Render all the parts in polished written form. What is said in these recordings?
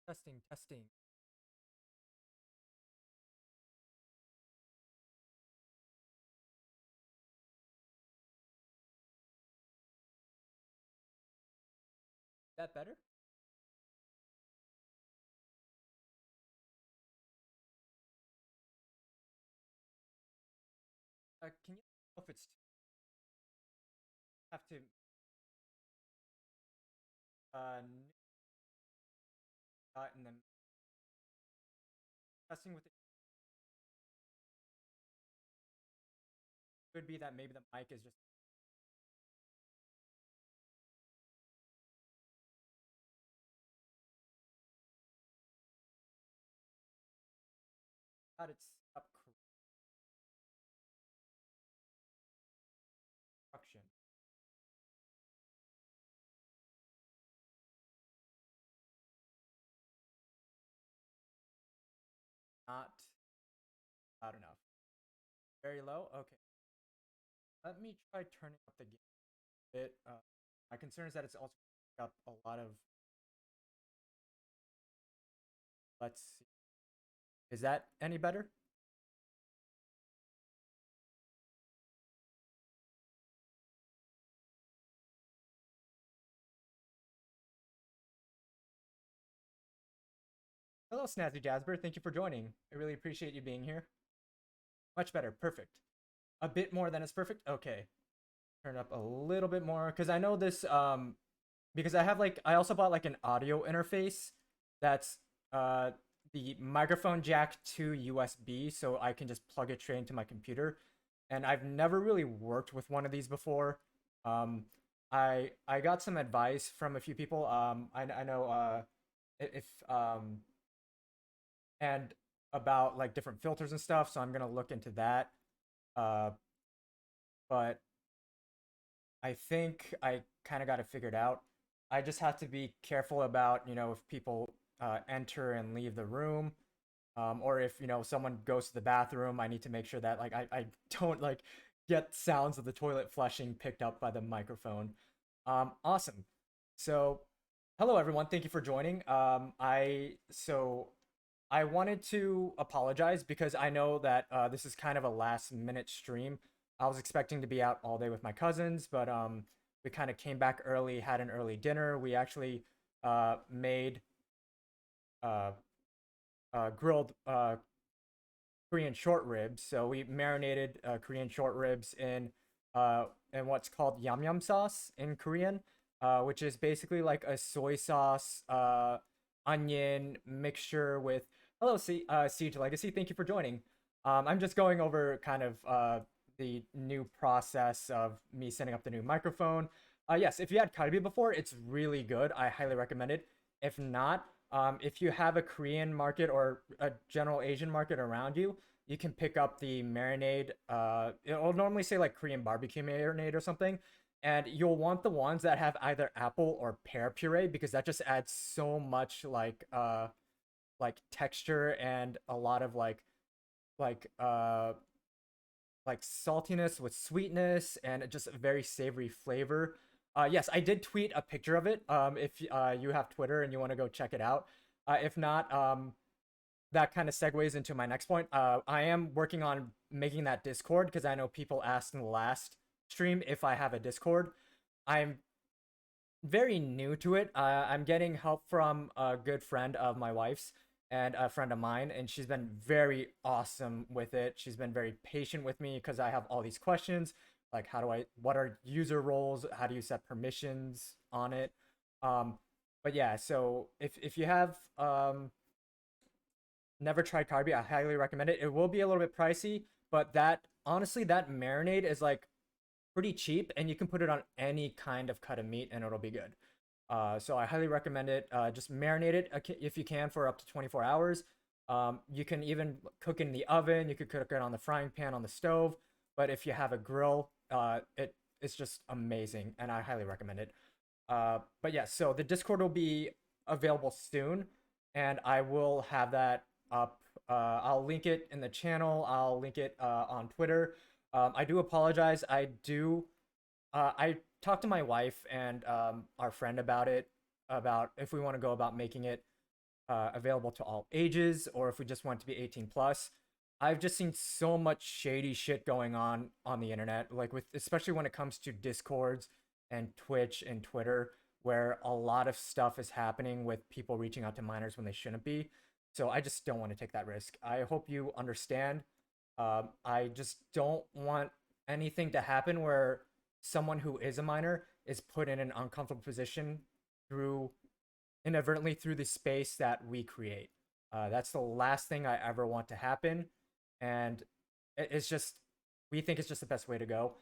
Testing, testing. That better? Can you know if it's have to and then testing with it could be that maybe the mic is just got its up construction. Not loud enough. Very low? Okay. Let me try turning up the gain a bit. My concern is that it's also up a lot of let's see. Is that any better? Hello, Snazzy Jasper. Thank you for joining. I really appreciate you being here. Much better. Perfect. A bit more than is perfect? Okay. Turn up a little bit more because I know this because I also bought like an audio interface that's the microphone jack to USB, so I can just plug it straight into my computer. And I've never really worked with one of these before. Um, I got some advice from a few people. I know if and about like different filters and stuff, so I'm gonna look into that. Uh, but I think I kind of got it figured out. I just have to be careful about, if people enter and leave the room, or if, someone goes to the bathroom, I need to make sure that like I don't like get sounds of the toilet flushing picked up by the microphone. Awesome. So, hello everyone. Thank you for joining. I wanted to apologize because I know that this is kind of a last minute stream. I was expecting to be out all day with my cousins, but we kind of came back early, had an early dinner. We actually made uh, grilled Korean short ribs. So we marinated Korean short ribs in what's called yam yam sauce in Korean, which is basically like a soy sauce, onion mixture with. Hello, Siege Legacy. Thank you for joining. I'm just going over kind of the new process of me setting up the new microphone. Yes, if you had kalbi before, it's really good. I highly recommend it. If not, if you have a Korean market or a general Asian market around you, you can pick up the marinade. It'll normally say like Korean barbecue marinade or something, and you'll want the ones that have either apple or pear puree because that just adds so much like texture and a lot of like uh like saltiness with sweetness and just a very savory flavor. Yes, I did tweet a picture of it. If you have Twitter and you want to go check it out. If not, that kind of segues into my next point. I am working on making that Discord because I know people asked in the last stream if I have a Discord. I'm very new to it. I'm getting help from a good friend of my wife's and a friend of mine, and she's been very awesome with it. She's been very patient with me because I have all these questions, like what are user roles? How do you set permissions on it? Um, but yeah, so if you have never tried carby, I highly recommend it. It will be a little bit pricey, but that honestly, that marinade is like pretty cheap, and you can put it on any kind of cut of meat, and it'll be good. So I highly recommend it. Just marinate it if you can for up to 24 hours. You can even cook in the oven. You could cook it on the frying pan on the stove. But if you have a grill, it's just amazing, and I highly recommend it. But yeah, so the Discord will be available soon, and I will have that up. I'll link it in the channel. I'll link it on Twitter. I do apologize. I talked to my wife and our friend about it, about if we want to go about making it available to all ages, or if we just want to be 18 plus. I've just seen so much shady shit going on the internet, like with especially when it comes to Discords and Twitch and Twitter, where a lot of stuff is happening with people reaching out to minors when they shouldn't be. So I just don't want to take that risk. I hope you understand. I just don't want anything to happen where someone who is a minor is put in an uncomfortable position through inadvertently through the space that we create. That's the last thing I ever want to happen, and it's just we think it's just the best way to go.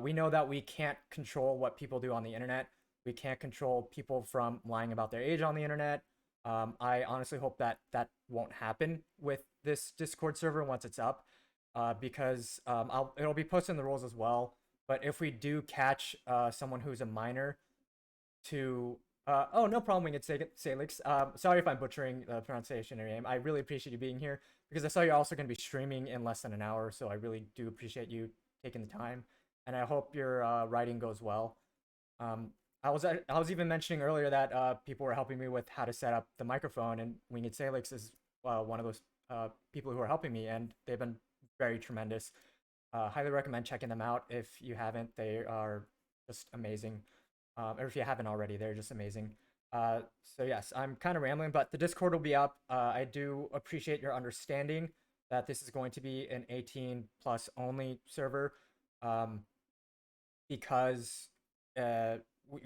We know that we can't control what people do on the internet. We can't control people from lying about their age on the internet. I honestly hope that that won't happen with this Discord server once it's up, because it'll be posted in the rules as well. But if we do catch someone who's a minor to oh, no problem, Winged Salix. Sorry if I'm butchering the pronunciation of your name. I really appreciate you being here because I saw you're also going to be streaming in less than an hour, so I really do appreciate you taking the time, and I hope your writing goes well. Um, I was even mentioning earlier that people were helping me with how to set up the microphone, and Winged Salix is one of those people who are helping me, and they've been very tremendous. Highly recommend checking them out if you haven't. They are just amazing. Or if you haven't already, they're just amazing. So yes, I'm kind of rambling, but the Discord will be up. I do appreciate your understanding that this is going to be an 18 plus only server, um, because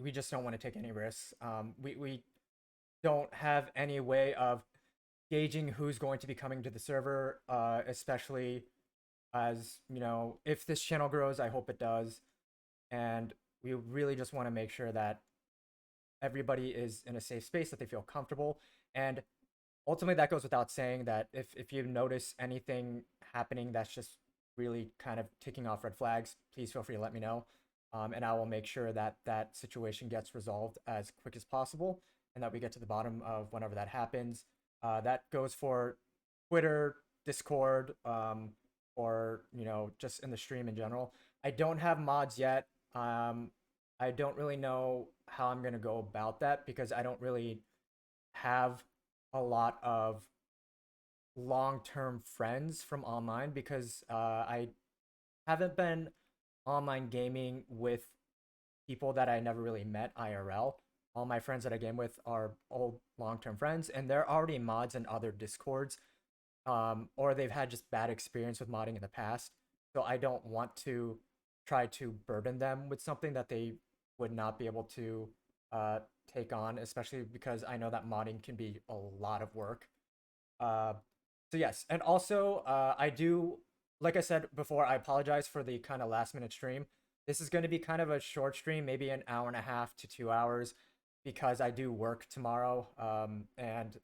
we just don't want to take any risks. We don't have any way of gauging who's going to be coming to the server, especially as you know, if this channel grows, I hope it does, and we really just want to make sure that everybody is in a safe space, that they feel comfortable. And ultimately, that goes without saying that if you notice anything happening that's just really kind of ticking off red flags, please feel free to let me know. And I will make sure that that situation gets resolved as quick as possible and that we get to the bottom of whenever that happens. That goes for Twitter, Discord, or you know, just in the stream in general. I don't have mods yet. I don't really know how I'm gonna go about that because I don't really have a lot of long-term friends from online because I haven't been online gaming with people that I never really met IRL. All my friends that I game with are old long-term friends, and they're already mods in other Discords, or they've had just bad experience with modding in the past. So I don't want to try to burden them with something that they would not be able to uh, take on, especially because I know that modding can be a lot of work. Uh, so yes, and also I do, like I said before, I apologize for the kind of last minute stream. This is going to be kind of a short stream, maybe an hour and a half to 2 hours, because I do work tomorrow, and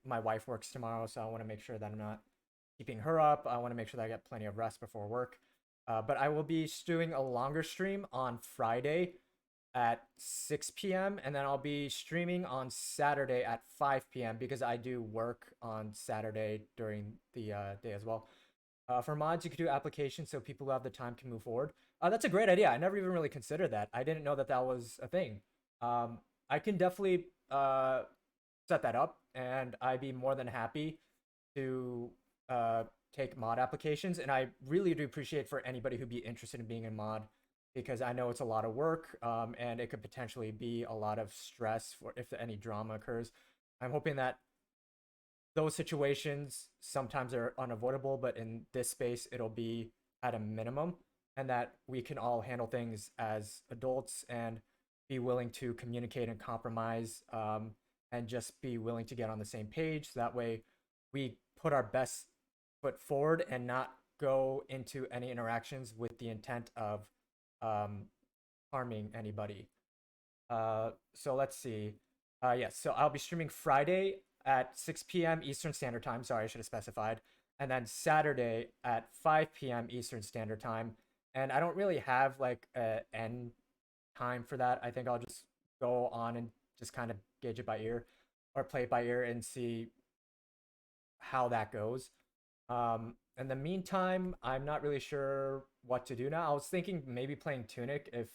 my wife works tomorrow, so I want to make sure that I'm not keeping her up. I want to make sure that I get plenty of rest before work. But I will be doing a longer stream on Friday at 6 p.m. and then I'll be streaming on Saturday at 5 p.m. because I do work on Saturday during the day as well. For mods, you could do applications so people who have the time can move forward. That's a great idea. I never even really considered that. I didn't know that that was a thing. I can definitely set that up, and I'd be more than happy to take mod applications. And I really do appreciate for anybody who'd be interested in being a mod because I know it's a lot of work, and it could potentially be a lot of stress for if any drama occurs. I'm hoping that those situations sometimes are unavoidable, but in this space, it'll be at a minimum, and that we can all handle things as adults and be willing to communicate and compromise, and just be willing to get on the same page. So that way, we put our best foot forward and not go into any interactions with the intent of um, harming anybody. So let's see. Yes, so I'll be streaming Friday at 6 p.m. Eastern Standard Time. Sorry, I should have specified. And then Saturday at 5 p.m. Eastern Standard Time. And I don't really have like a end time for that. I think I'll just go on and just kind of gauge it by ear or play it by ear and see how that goes. In the meantime, I'm not really sure what to do now. I was thinking maybe playing Tunic if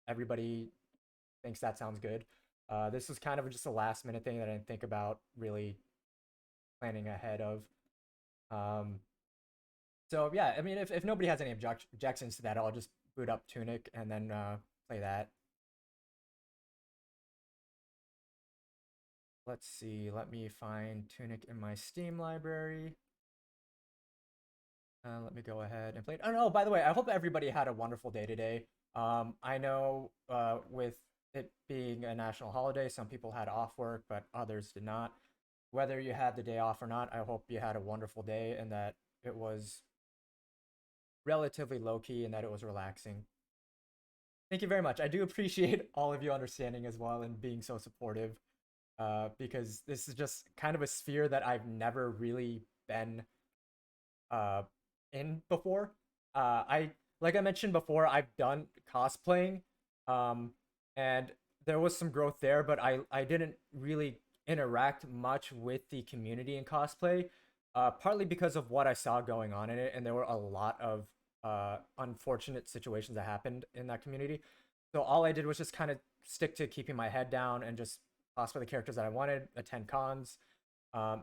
everybody thinks that sounds good. This was kind of just a last minute thing that I didn't think about really planning ahead of. Um, so yeah, I mean, if nobody has any objections to that, I'll just boot up Tunic and then play that. Let's see. Let me find Tunic in my Steam library. Let me go ahead and play it. Oh no! By the way, I hope everybody had a wonderful day today. I know with it being a national holiday, some people had off work, but others did not. Whether you had the day off or not, I hope you had a wonderful day and that it was relatively low key and that it was relaxing. Thank you very much. I do appreciate all of you understanding as well and being so supportive. Because this is just kind of a sphere that I've never really been uh, in before. I like I mentioned before, I've done cosplaying, um, and there was some growth there, but I didn't really interact much with the community in cosplay, partly because of what I saw going on in it, and there were a lot of unfortunate situations that happened in that community. So all I did was just kind of stick to keeping my head down and just cosplay the characters that I wanted, attend cons,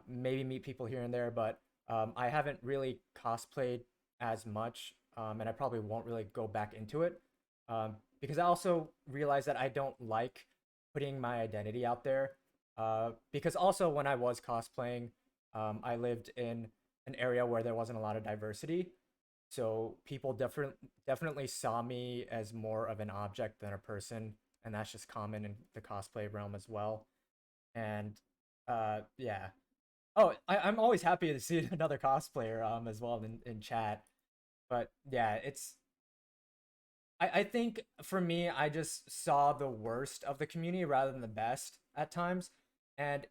maybe meet people here and there, but I haven't really cosplayed as much, and I probably won't really go back into it because I also realize that I don't like putting my identity out there. Because also when I was cosplaying, I lived in an area where there wasn't a lot of diversity, so people definitely saw me as more of an object than a person, and that's just common in the cosplay realm as well. And yeah, oh, I'm always happy to see another cosplayer as well in chat. But yeah, I think for me, I just saw the worst of the community rather than the best at times, and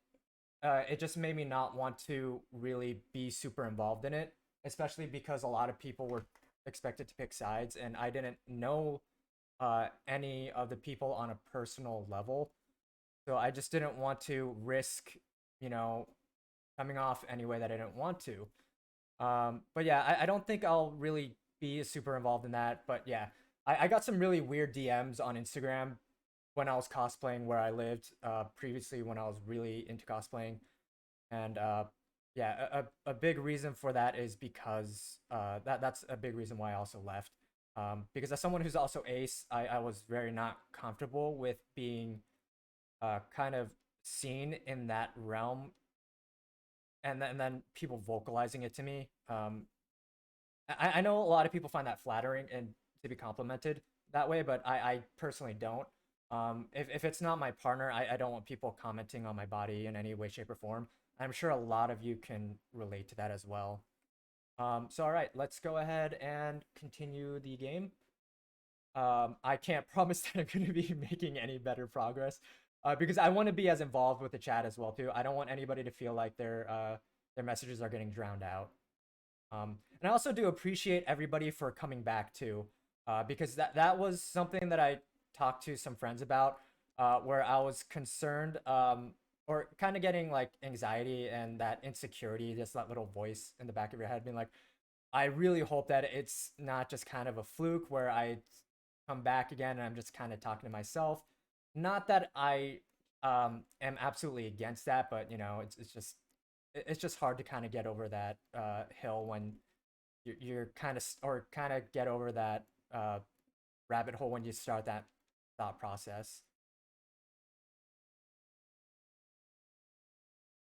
it just made me not want to really be super involved in it, especially because a lot of people were expected to pick sides, and I didn't know any of the people on a personal level, so I just didn't want to risk, you know, coming off any way that I didn't want to. But yeah, I don't think I'll really be super involved in that. But yeah, I got some really weird DMs on Instagram when I was cosplaying where I lived previously when I was really into cosplaying. And yeah, a big reason for that is because that's a big reason why I also left. Because as someone who's also ace, I was very not comfortable with being kind of seen in that realm and then people vocalizing it to me. I know a lot of people find that flattering and to be complimented that way, but I personally don't. If it's not my partner, I don't want people commenting on my body in any way, shape, or form. I'm sure a lot of you can relate to that as well. So all right, let's go ahead and continue the game. I can't promise that I'm going to be making any better progress because I want to be as involved with the chat as well too. I don't want anybody to feel like their messages are getting drowned out. And I also do appreciate everybody for coming back too, because that was something that I talked to some friends about, where I was concerned, or kind of getting like anxiety and that insecurity, just that little voice in the back of your head being like, I really hope that it's not just kind of a fluke where I come back again and I'm just kind of talking to myself. Not that I am absolutely against that, but you know, it's just hard to kind of get over that hill when you're kind of or kind of get over that rabbit hole when you start that thought process.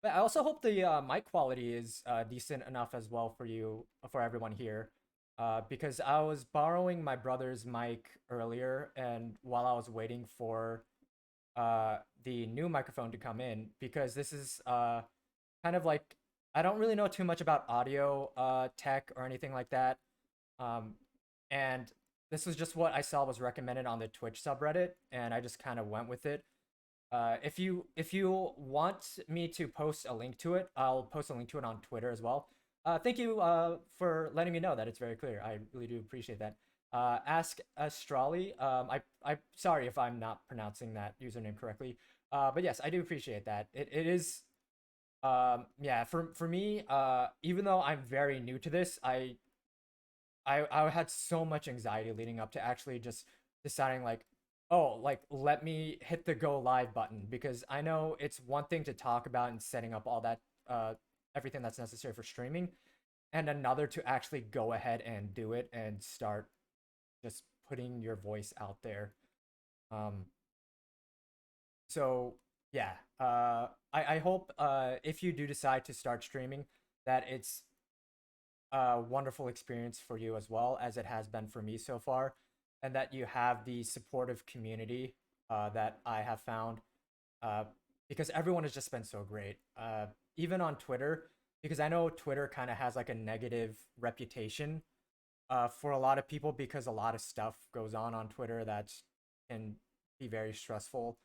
But I also hope the mic quality is decent enough as well for you, for everyone here, because I was borrowing my brother's mic earlier, and while I was waiting for the new microphone to come in, because this is kind of like I don't really know too much about audio tech or anything like that, um, and this was just what I saw was recommended on the Twitch subreddit, and I just kind of went with it. If you want me to post a link to it, I'll post a link to it on Twitter as well. Thank you for letting me know that it's very clear. I really do appreciate that. Ask Astrali. I sorry if I'm not pronouncing that username correctly. But yes, I do appreciate that. It is yeah, for me, even though I'm very new to this, I had so much anxiety leading up to actually just deciding like Oh, like let me hit the go live button because I know it's one thing to talk about and setting up all that uh everything that's necessary for streaming, and another to actually go ahead and do it and start just putting your voice out there. Um so yeah, I hope if you do decide to start streaming that it's a wonderful experience for you as well as it has been for me so far, and that you have the supportive community that I have found, uh, because everyone has just been so great. Even on Twitter, because I know Twitter kind of has like a negative reputation for a lot of people because a lot of stuff goes on Twitter that can be very stressful.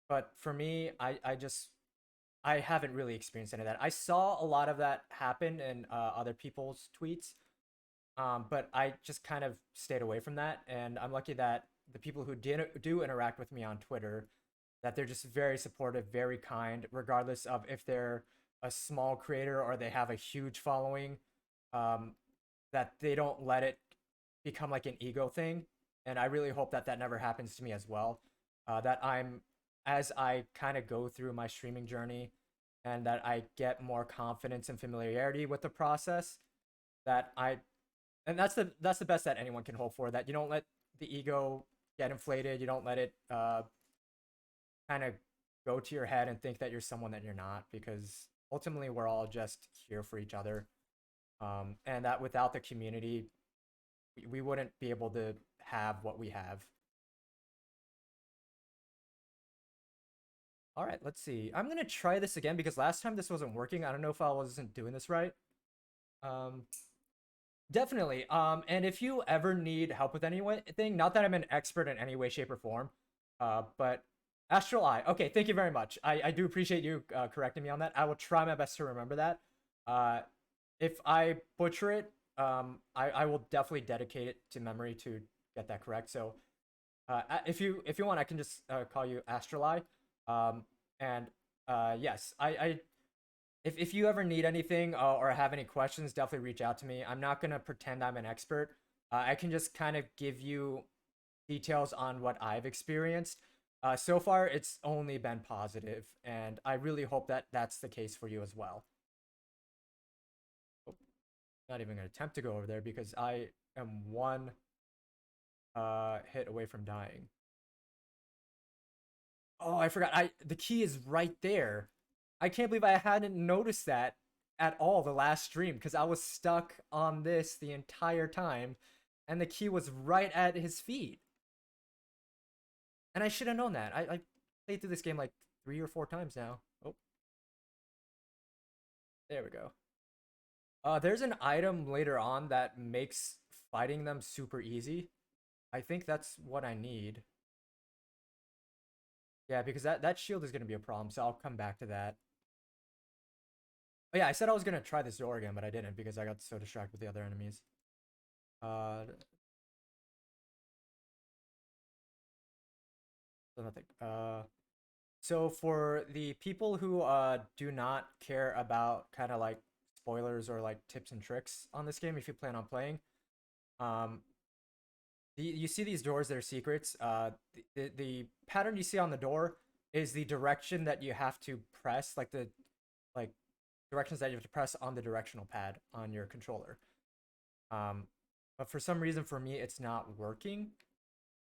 But for me, I haven't really experienced any of that. I saw a lot of that happen in other people's tweets, but I just kind of stayed away from that. And I'm lucky that the people who do interact with me on Twitter, that they're just very supportive, very kind, regardless of if they're a small creator or they have a huge following. Um, that they don't let it become like an ego thing. And I really hope that that never happens to me as well. That I'm, as I kind of go through my streaming journey and that I get more confidence and familiarity with the process, that I, and that's the best that anyone can hope for, that you don't let the ego get inflated. You don't let it kind of go to your head and think that you're someone that you're not, because ultimately we're all just here for each other. And that without the community, we wouldn't be able to have what we have. All right, let's see. I'm gonna try this again because last time this wasn't working. I don't know if I wasn't doing this right. Um, Definitely. And if you ever need help with anything, not that I'm an expert in any way, shape, or form, but Astral Eye. Okay, thank you very much. I do appreciate you correcting me on that. I will try my best to remember that. Uh, if I butcher it, I will definitely dedicate it to memory to get that correct. So, if you want, I can just call you Astral Eye. Um, and yes, I if you ever need anything or have any questions, definitely reach out to me. I'm not gonna pretend I'm an expert. I can just kind of give you details on what I've experienced. So far, it's only been positive, and I really hope that that's the case for you as well. Oh, not even gonna attempt to go over there because I am one hit away from dying. Oh, I forgot. The key is right there. I can't believe I hadn't noticed that at all the last stream because I was stuck on this the entire time, and the key was right at his feet. And I should have known that. I played through this game like 3 or 4 times now. Oh, there we go. There's an item later on that makes fighting them super easy. I think that's what I need. Yeah, because that shield is gonna be a problem, so I'll come back to that. Oh yeah, I said I was gonna try this door again, but I didn't because I got so distracted with the other enemies. Uh, so nothing. So for the people who do not care about kind of like spoilers or like tips and tricks on this game, if you plan on playing, um, you see these doors that are secrets. The pattern you see on the door is the direction that you have to press, like the like directions that you have to press on the directional pad on your controller. Um, but for some reason, for me, it's not working,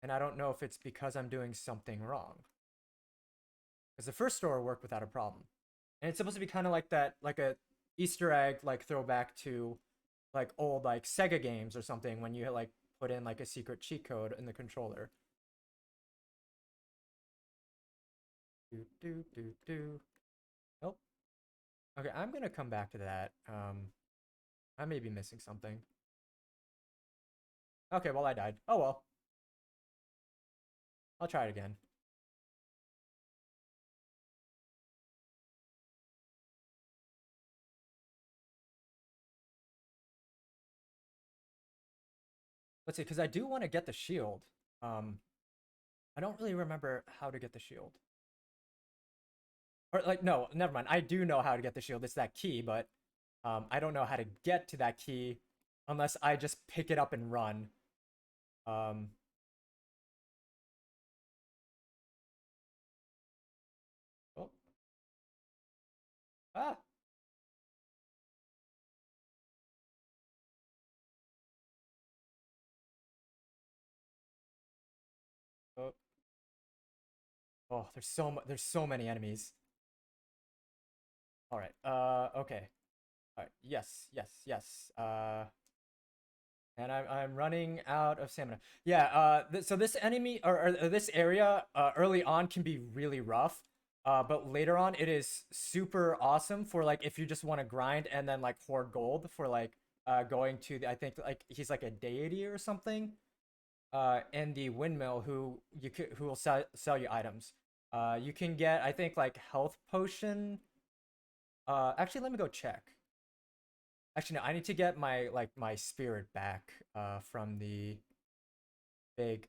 and I don't know if it's because I'm doing something wrong. Because the first store worked without a problem, and it's supposed to be kind of like that, like a Easter egg, like throwback to like old like Sega games or something when you like put in like a secret cheat code in the controller. Do do do do. Oh, okay. I'm gonna come back to that. I may be missing something. Okay, well I died. Oh well, I'll try it again. Let's see, because I do want to get the shield. Um, I don't really remember how to get the shield. Or like, no, never mind. I do know how to get the shield. It's that key, but I don't know how to get to that key unless I just pick it up and run. Um, Ah. Oh, oh, there's so many enemies. All right. Okay. All right. Yes. Yes. Yes. And I'm running out of stamina. Yeah. So this enemy or this area early on can be really rough. But later on it is super awesome for like if you just want to grind and then like hoard gold for like going to I think like he's like a deity or something. In the windmill who will sell you items. You can get I think like health potion. Actually, let me go check. Actually, no, I need to get my like my spirit back from the big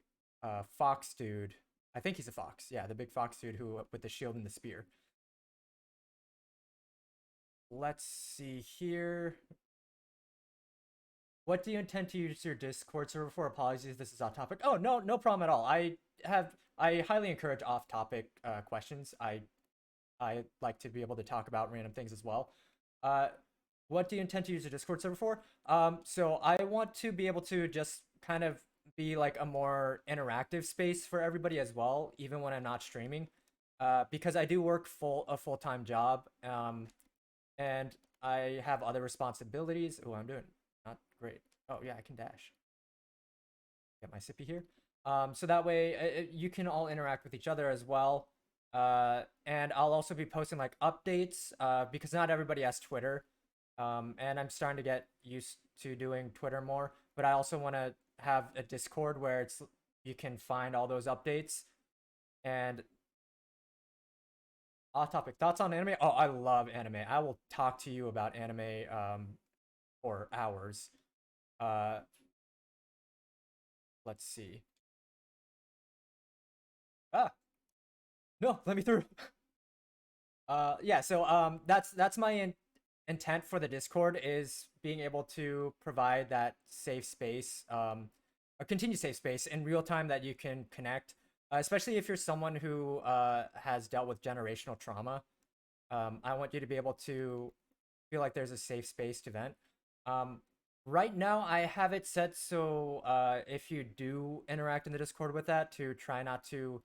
fox dude. I think he's a fox. Yeah, the big fox dude who with the shield and the spear. Let's see here. What do you intend to use your Discord server for? Apologies if this is off topic. Oh no, no problem at all. I highly encourage off topic questions. I like to be able to talk about random things as well. Uh, what do you intend to use your Discord server for? So I want to be able to just kind of be like a more interactive space for everybody as well, even when I'm not streaming. Because I do work a full-time job, and I have other responsibilities. Oh, I'm doing not great. Oh yeah, I can dash. Get my sippy here. So that way you can all interact with each other as well. And I'll also be posting like updates because not everybody has Twitter. And I'm starting to get used to doing Twitter more. But I also want to have a Discord where it's you can find all those updates. And off topic thoughts on anime. Oh, I love anime. I will talk to you about anime for hours. Uh, let's see. Ah, no, let me through. Yeah, so that's my intent for the Discord is being able to provide that safe space, a continued safe space in real time that you can connect, especially if you're someone who has dealt with generational trauma. I want you to be able to feel like there's a safe space to vent. Um, right now, I have it set so if you do interact in the Discord with that, to try not to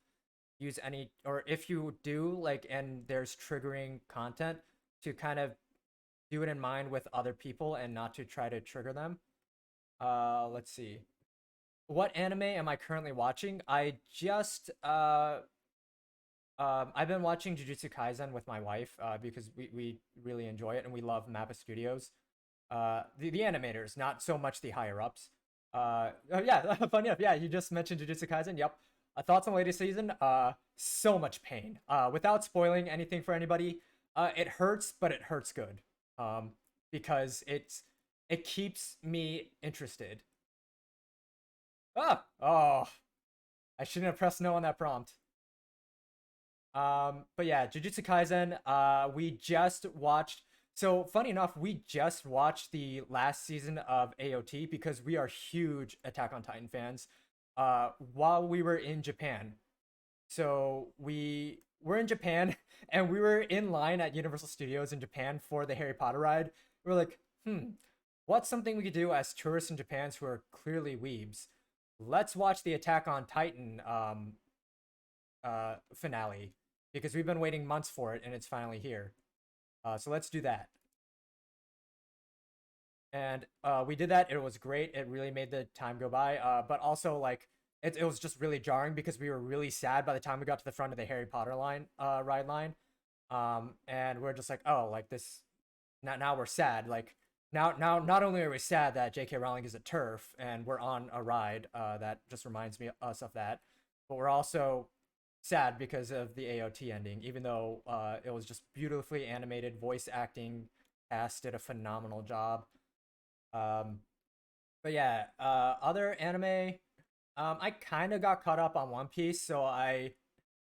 use any, or if you do like and there's triggering content, to kind of do it in mind with other people and not to try to trigger them. Let's see. What anime am I currently watching? I've been watching Jujutsu Kaisen with my wife because we really enjoy it and we love Mappa Studios. The animators, not so much the higher ups. Oh yeah, funny enough, yeah, you just mentioned Jujutsu Kaisen. Yep. Thoughts on the latest season? So much pain. Without spoiling anything for anybody, it hurts, but it hurts good. Um, because it keeps me interested. Oh, I shouldn't have pressed no on that prompt. But yeah, Jujutsu Kaisen. We just watched. So funny enough, we just watched the last season of AOT because we are huge Attack on Titan fans. While we were in Japan, so we were in Japan and we were in line at Universal Studios in Japan for the Harry Potter ride. We were like, what's something we could do as tourists in Japan who are clearly weebs? Let's watch the Attack on Titan finale because we've been waiting months for it and it's finally here. So let's do that. And we did that. It was great. It really made the time go by. But also like it was just really jarring because we were really sad by the time we got to the front of the Harry Potter line ride line. And we're just like, oh, like this. Now we're sad. Like now not only are we sad that J.K. Rowling is a turf and we're on a ride that just reminds me us of that, but we're also sad because of the AOT ending. Even though it was just beautifully animated, voice acting cast did a phenomenal job. Um, but yeah, other anime, I kind of got caught up on One Piece. So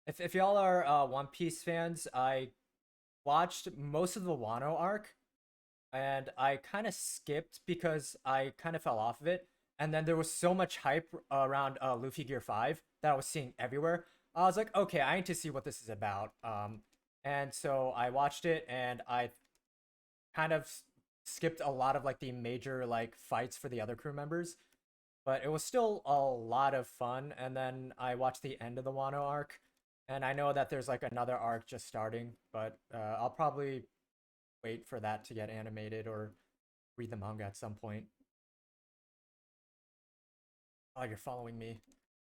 if y'all are One Piece fans, I watched most of the Wano arc, and I kind of skipped because I kind of fell off of it. And then there was so much hype around Luffy Gear 5 that I was seeing everywhere. I was like, okay, I need to see what this is about. And so I watched it, and I kind of skipped a lot of like the major like fights for the other crew members, but it was still a lot of fun. And then I watched the end of the Wano arc, and I know that there's like another arc just starting, but I'll probably wait for that to get animated or read the manga at some point. Oh, you're following me.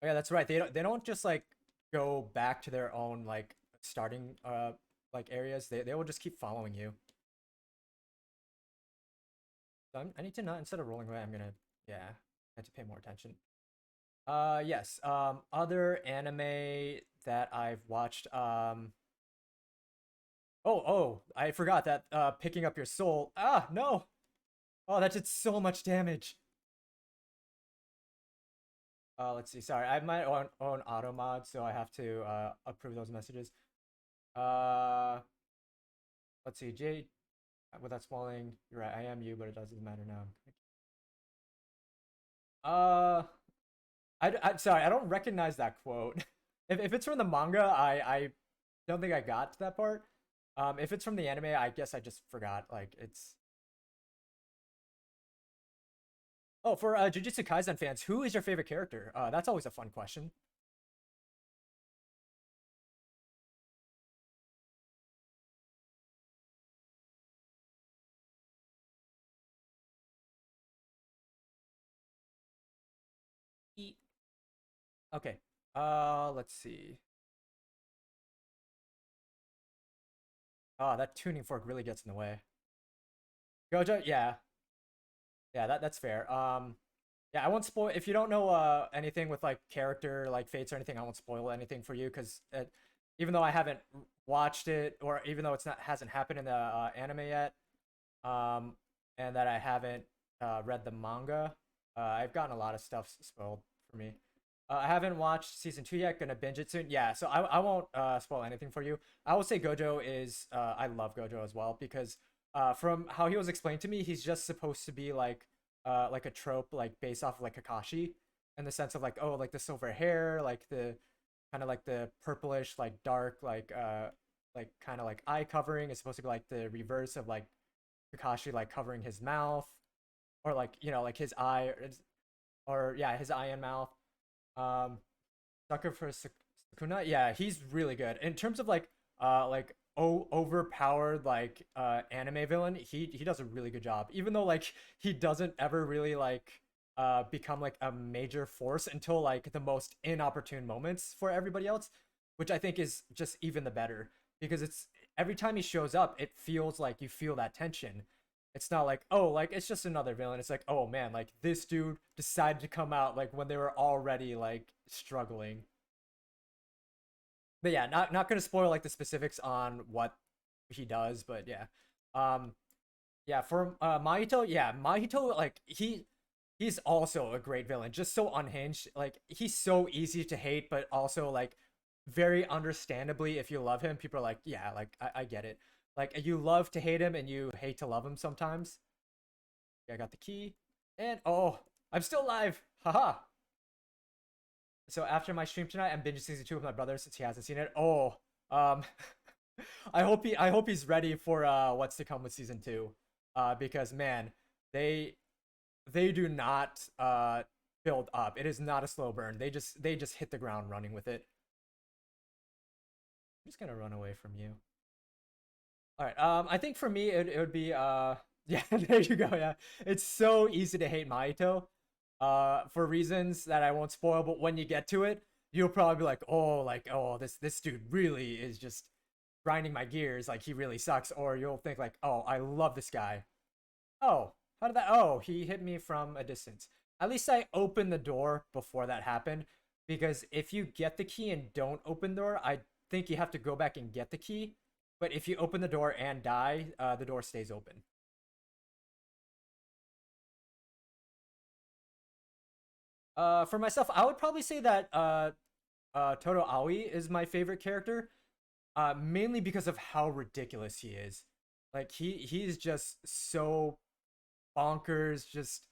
Oh yeah, that's right. They don't just like go back to their own like starting like areas. They will just keep following you. So I need to not, instead of rolling away, I'm gonna, yeah, I have to pay more attention. Yes. Other anime that I've watched. Oh, I forgot that. Picking up your soul. Ah, no. Oh, that did so much damage. Let's see. Sorry, I have my own auto mod, so I have to approve those messages. Uh, let's see. Jade, without spoiling, you're right. I am you, but it doesn't matter now. Uh, I'm sorry. I don't recognize that quote. If it's from the manga, I don't think I got to that part. If it's from the anime, I guess I just forgot. Like it's. Oh, for Jujutsu Kaisen fans, who is your favorite character? That's always a fun question. E- Okay. Let's see. Oh, that tuning fork really gets in the way. Gojo, yeah, yeah, that's fair. Yeah, I won't spoil if you don't know anything with like character like fates or anything. I won't spoil anything for you because even though I haven't watched it or even though it's not hasn't happened in the anime yet, um, and that I haven't read the manga, I've gotten a lot of stuff spoiled for me. I haven't watched season 2 yet. Gonna binge it soon. Yeah, so I won't spoil anything for you. I will say Gojo is I love Gojo as well because from how he was explained to me, he's just supposed to be like a trope like based off of, like Kakashi in the sense of like oh like the silver hair like the kind of like the purplish like dark like kind of like eye covering is supposed to be like the reverse of like Kakashi like covering his mouth or like you know like his eye or yeah his eye and mouth. Um, Sucker for Sukuna, yeah, he's really good in terms of like overpowered like anime villain. He does a really good job, even though like he doesn't ever really like become like a major force until like the most inopportune moments for everybody else, which I think is just even the better because it's every time he shows up, it feels like you feel that tension. It's not like oh like it's just another villain. It's like oh man like this dude decided to come out like when they were already like struggling. But yeah, not gonna spoil like the specifics on what he does, but yeah. Um yeah, for Mahito, yeah, Mahito like he's also a great villain, just so unhinged. Like he's so easy to hate, but also like very understandably if you love him, people are like, yeah, like I get it. Like you love to hate him and you hate to love him sometimes. Yeah, I got the key. And oh, I'm still alive. Haha. So after my stream tonight, I'm binging season 2 with my brother since he hasn't seen it. Oh, um, I hope he's ready for what's to come with season 2, because man, they they do not build up. It is not a slow burn. They just hit the ground running with it. I'm just gonna run away from you. All right. I think for me it would be yeah there you go yeah it's so easy to hate Mahito for reasons that I won't spoil but when you get to it you'll probably be like oh this dude really is just grinding my gears like he really sucks or you'll think like oh I love this guy oh how did that oh he hit me from a distance at least I opened the door before that happened because if you get the key and don't open the door I think you have to go back and get the key but if you open the door and die the door stays open. For myself I would probably say that Toto Aoi is my favorite character mainly because of how ridiculous he is like he's just so bonkers just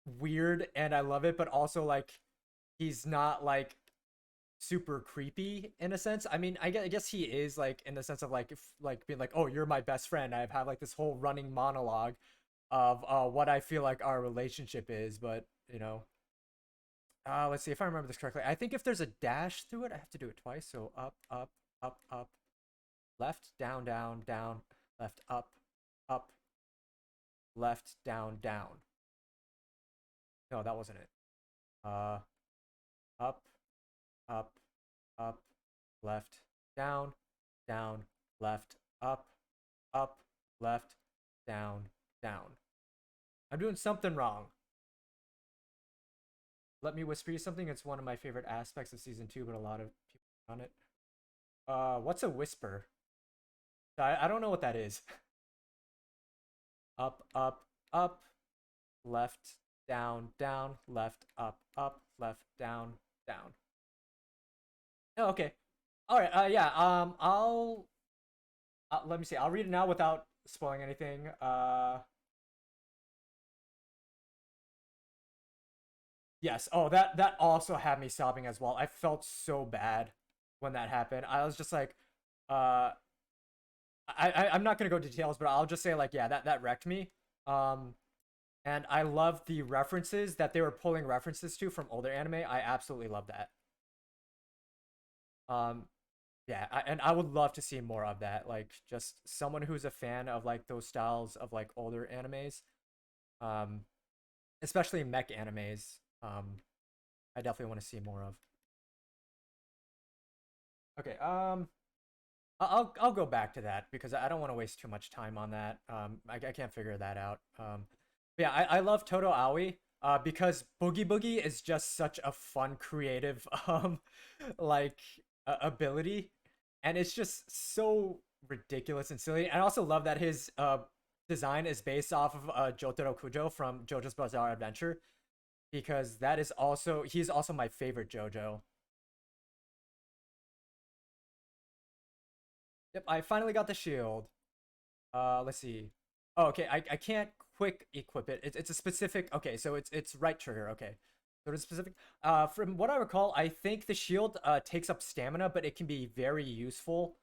weird and I love it, but also like he's not like super creepy in a sense. I mean, I guess he is like in the sense of like if, like being like, "Oh, you're my best friend." I've had like this whole running monologue of what I feel like our relationship is, but let's see if I remember this correctly. I think if there's a dash through it, I have to do it twice. So up, up, up, up, left, down, down, down, left, up, left, down, down. No, that wasn't it. Uh, up, up, up, left, down, down, left, up, left, down, down. I'm doing something wrong. Let me whisper you something. It's one of my favorite aspects of season 2, but a lot of people on it. What's a whisper? I don't know what that is. Up, up, up, left, down, down, left, up, left, down, down. Oh, okay. All right. Yeah. I'll let me see. I'll read it now without spoiling anything. Yes. Oh, that also had me sobbing as well. I felt so bad when that happened. I was just like, uh, I'm not gonna go details, but I'll just say like, yeah, that wrecked me. Um, and I love the references that they were pulling references to from older anime. I absolutely love that. Um, yeah, and I would love to see more of that. Like, just someone who's a fan of like those styles of like older animes, um, especially mech animes. I definitely want to see more of. Okay, I'll go back to that because I don't want to waste too much time on that. I can't figure that out. Yeah, I love Toto Aoi. Because Boogie Boogie is just such a fun, creative, like ability, and it's just so ridiculous and silly. I also love that his design is based off of Jotaro Kujo from JoJo's Bizarre Adventure, because that is also he's also my favorite JoJo. Yep, I finally got the shield. Let's see. Oh, okay. I can't quick equip it. It's a specific. Okay, so it's right trigger. Okay, so it's specific. From what I recall, I think the shield takes up stamina, but it can be very useful,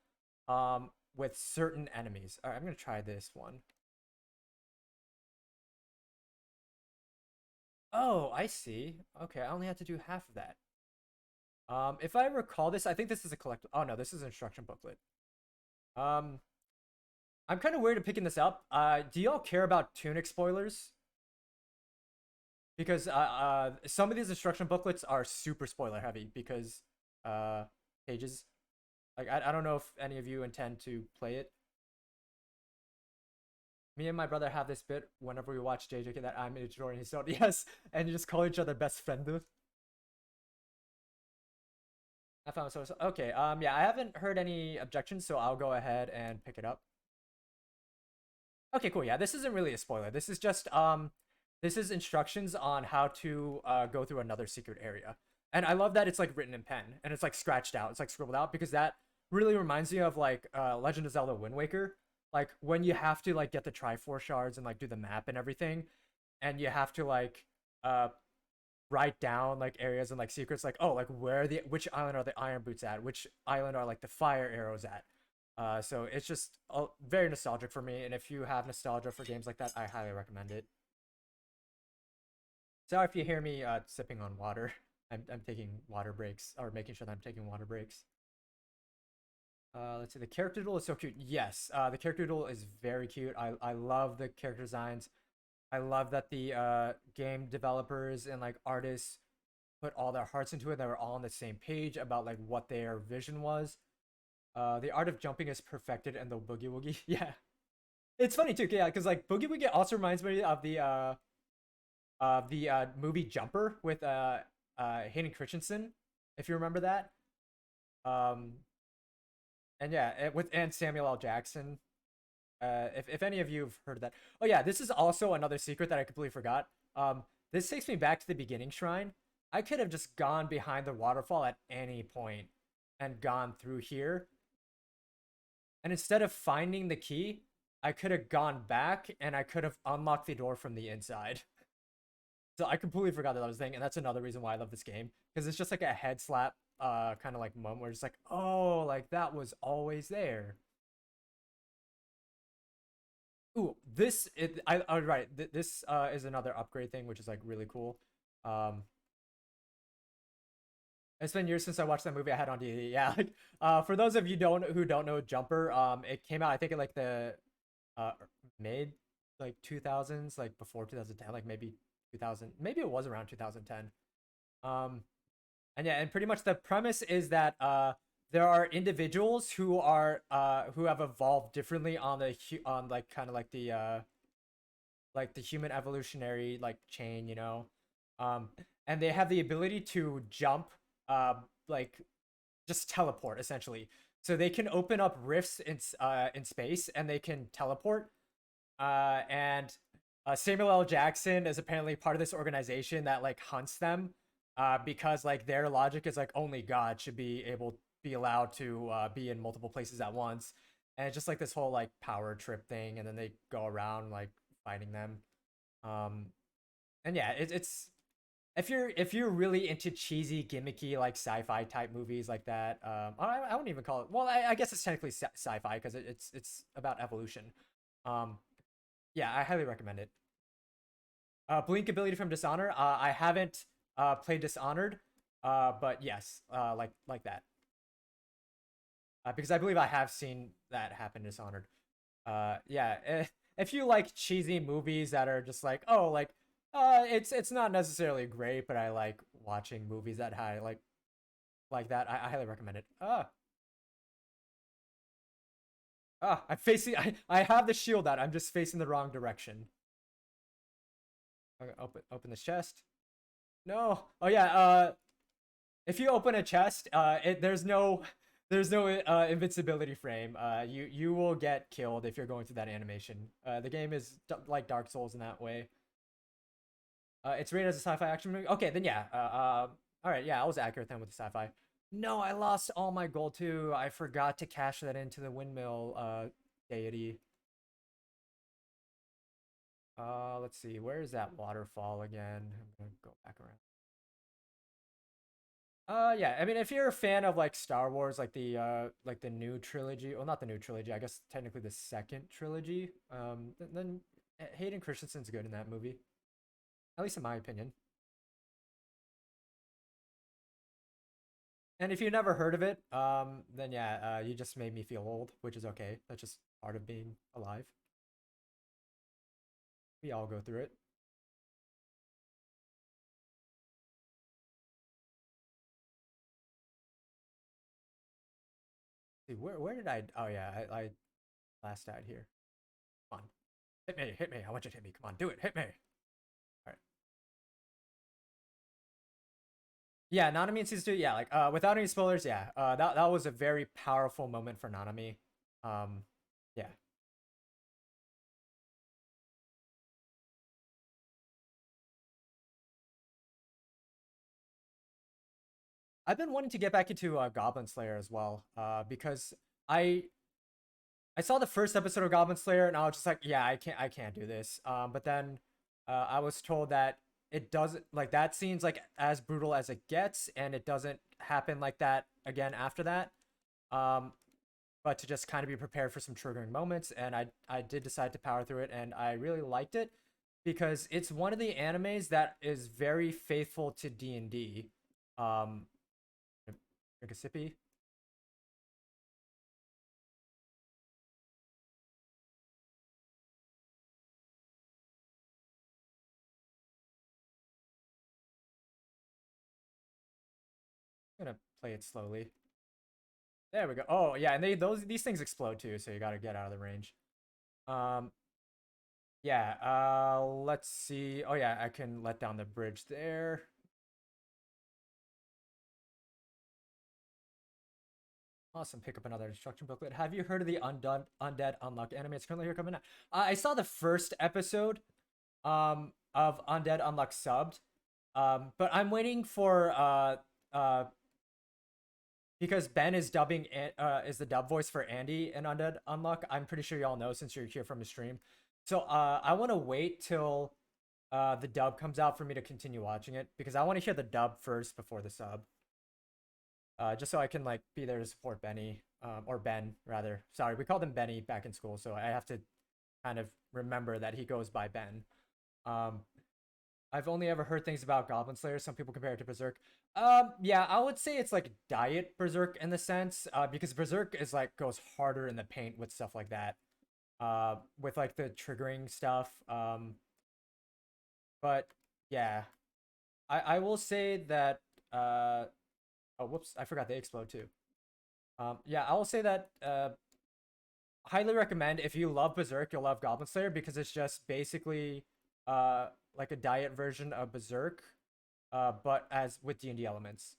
with certain enemies. All right, I'm gonna try this one. Oh, I see. Okay, I only have to do half of that. If I recall this, I think this is a collect. Oh no, this is an instruction booklet. Um, I'm kind of weird at picking this up. Do y'all care about Tunic spoilers? Because some of these instruction booklets are super spoiler heavy because uh, pages. Like I don't know if any of you intend to play it. Me and my brother have this bit whenever we watch JJK that I'm Ichiro and he's not. Yes, and you just call each other best friend. I found so okay. Yeah, I haven't heard any objections, so I'll go ahead and pick it up. Okay, cool. Yeah, this isn't really a spoiler. This is just this is instructions on how to go through another secret area. And I love that it's like written in pen and it's like scratched out. It's like scribbled out because that really reminds me of like Legend of Zelda Wind Waker. Like when you have to like get the Triforce shards and like do the map and everything, and you have to like uh write down like areas and like secrets like, oh, like where the which island are the iron boots at, which island are like the fire arrows at. So it's just very nostalgic for me, and if you have nostalgia for games like that, I highly recommend it. Sorry if you hear me sipping on water. I'm taking water breaks, or making sure that I'm taking water breaks. Let's see. The character duel is so cute. Yes, the character duel is very cute. I love the character designs. I love that the game developers and like artists put all their hearts into it. They were all on the same page about like what their vision was. The art of jumping is perfected and the boogie woogie. Yeah, it's funny too. Yeah, because like boogie woogie also reminds me of the movie Jumper with Hayden Christensen, if you remember that. Um, and yeah, with and Samuel L. Jackson. If any of you have heard of that. Oh yeah, this is also another secret that I completely forgot. This takes me back to the beginning shrine. I could have just gone behind the waterfall at any point and gone through here. And instead of finding the key, I could have gone back and I could have unlocked the door from the inside. So I completely forgot that I was a thing, and that's another reason why I love this game because it's just like a head slap kind of like moment where it's like, oh, like that was always there. Ooh, right. This is another upgrade thing, which is like really cool. Um, it's been years since I watched that movie I had on DVD. Yeah, like for those of you don't know Jumper, it came out I think in like the uh mid like 2000s, like before 2010, like maybe 2000, maybe it was around 2010. Um, and yeah, and pretty much the premise is that there are individuals who have evolved differently on on like kind of like the human evolutionary like chain, you know. Um, and they have the ability to jump, like just teleport essentially. So they can open up rifts in space and they can teleport. And Samuel L. Jackson is apparently part of this organization that like hunts them, because like their logic is like only God should be allowed to be in multiple places at once, and it's just like this whole like power trip thing, and then they go around like fighting them. Um, and yeah, it's if you're really into cheesy, gimmicky like sci-fi type movies like that, I wouldn't even call it. Well, I guess it's technically sci-fi because it's about evolution. Um, yeah, I highly recommend it. Blink ability from Dishonored. I haven't played Dishonored, but yes, like that, because I believe I have seen that happen in Dishonored. Yeah, if you like cheesy movies that are just like, oh, like, it's not necessarily great, but I like watching movies that had like that. I highly recommend it. I'm facing. I have the shield out. I'm just facing the wrong direction. Okay, open the chest. No. Oh yeah. If you open a chest, there's no invincibility frame. You will get killed if you're going through that animation. The game is like Dark Souls in that way. It's rated as a sci-fi action movie. Okay, then yeah. All right, yeah, I was accurate then with the sci-fi. No, I lost all my gold too. I forgot to cash that into the windmill deity. Let's see. Where is that waterfall again? I'm gonna go back around. Yeah, I mean if you're a fan of like Star Wars, like the new trilogy, well not the new trilogy, I guess technically the second trilogy, then Hayden Christensen's good in that movie. At least in my opinion. And if you never heard of it, then yeah, you just made me feel old, which is okay. That's just part of being alive. We all go through it. See, where did I? Oh yeah, I last died here. Come on, hit me. I want you to hit me. Come on, do it. Hit me. All right. Yeah, Nanami in season two. Yeah, like without any spoilers, yeah, that was a very powerful moment for Nanami. Um, yeah, I've been wanting to get back into Goblin Slayer as well. Because I I saw the first episode of Goblin Slayer and I was just like, yeah, I can't do this. But then I was told that it doesn't like that scene's like as brutal as it gets, and it doesn't happen like that again after that. Um, but to just kind of be prepared for some triggering moments, and I did decide to power through it, and I really liked it because it's one of the animes that is very faithful to D&D. Um, drink a sippy. I'm gonna play it slowly. There we go. Oh yeah, and these things explode too, so you gotta get out of the range. Um, yeah. Let's see. Oh yeah, I can let down the bridge there. Awesome. Pick up another instruction booklet. Have you heard of the Undead Unluck anime? It's currently here coming out. I saw the first episode of Undead Unluck subbed. But I'm waiting for because Ben is is the dub voice for Andy in Undead Unluck. I'm pretty sure y'all know since you're here from the stream. So I want to wait till the dub comes out for me to continue watching it because I want to hear the dub first before the sub. just so I can like be there to support Benny, or Ben rather. Sorry, we called him Benny back in school, so I have to kind of remember that he goes by Ben. Um, I've only ever heard things about Goblin Slayer. Some people compare it to Berserk. Yeah, I would say it's like diet Berserk in the sense, because Berserk is like goes harder in the paint with stuff like that, with like the triggering stuff. But yeah, I will say that. Oh, whoops, I forgot they explode too. Yeah, I will say that. Highly recommend if you love Berserk, you'll love Goblin Slayer because it's just basically like a diet version of Berserk, but as with D&D elements.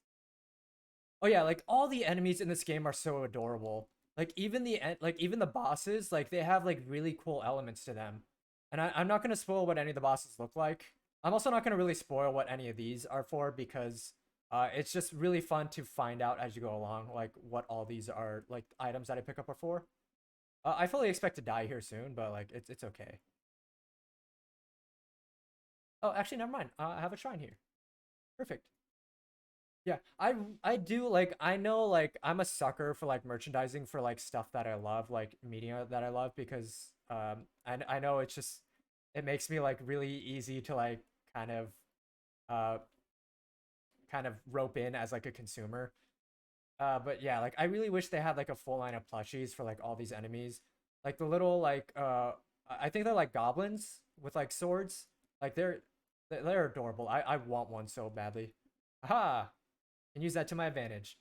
Oh yeah, like all the enemies in this game are so adorable. Like even the bosses, like they have like really cool elements to them. And I'm not gonna spoil what any of the bosses look like. I'm also not gonna really spoil what any of these are for because it's just really fun to find out as you go along, like what all these are like items that I pick up are for. I fully expect to die here soon, but like it's okay. Oh, actually, never mind. I have a shrine here. Perfect. Yeah, I do like I know like I'm a sucker for like merchandising for like stuff that I love, like media that I love because I know it's just it makes me like really easy to like kind of uh kind of rope in as like a consumer. But yeah, like I really wish they had like a full line of plushies for like all these enemies. Like the little like I think they're like goblins with like swords. Like they're adorable. I want one so badly. Aha! Can use that to my advantage.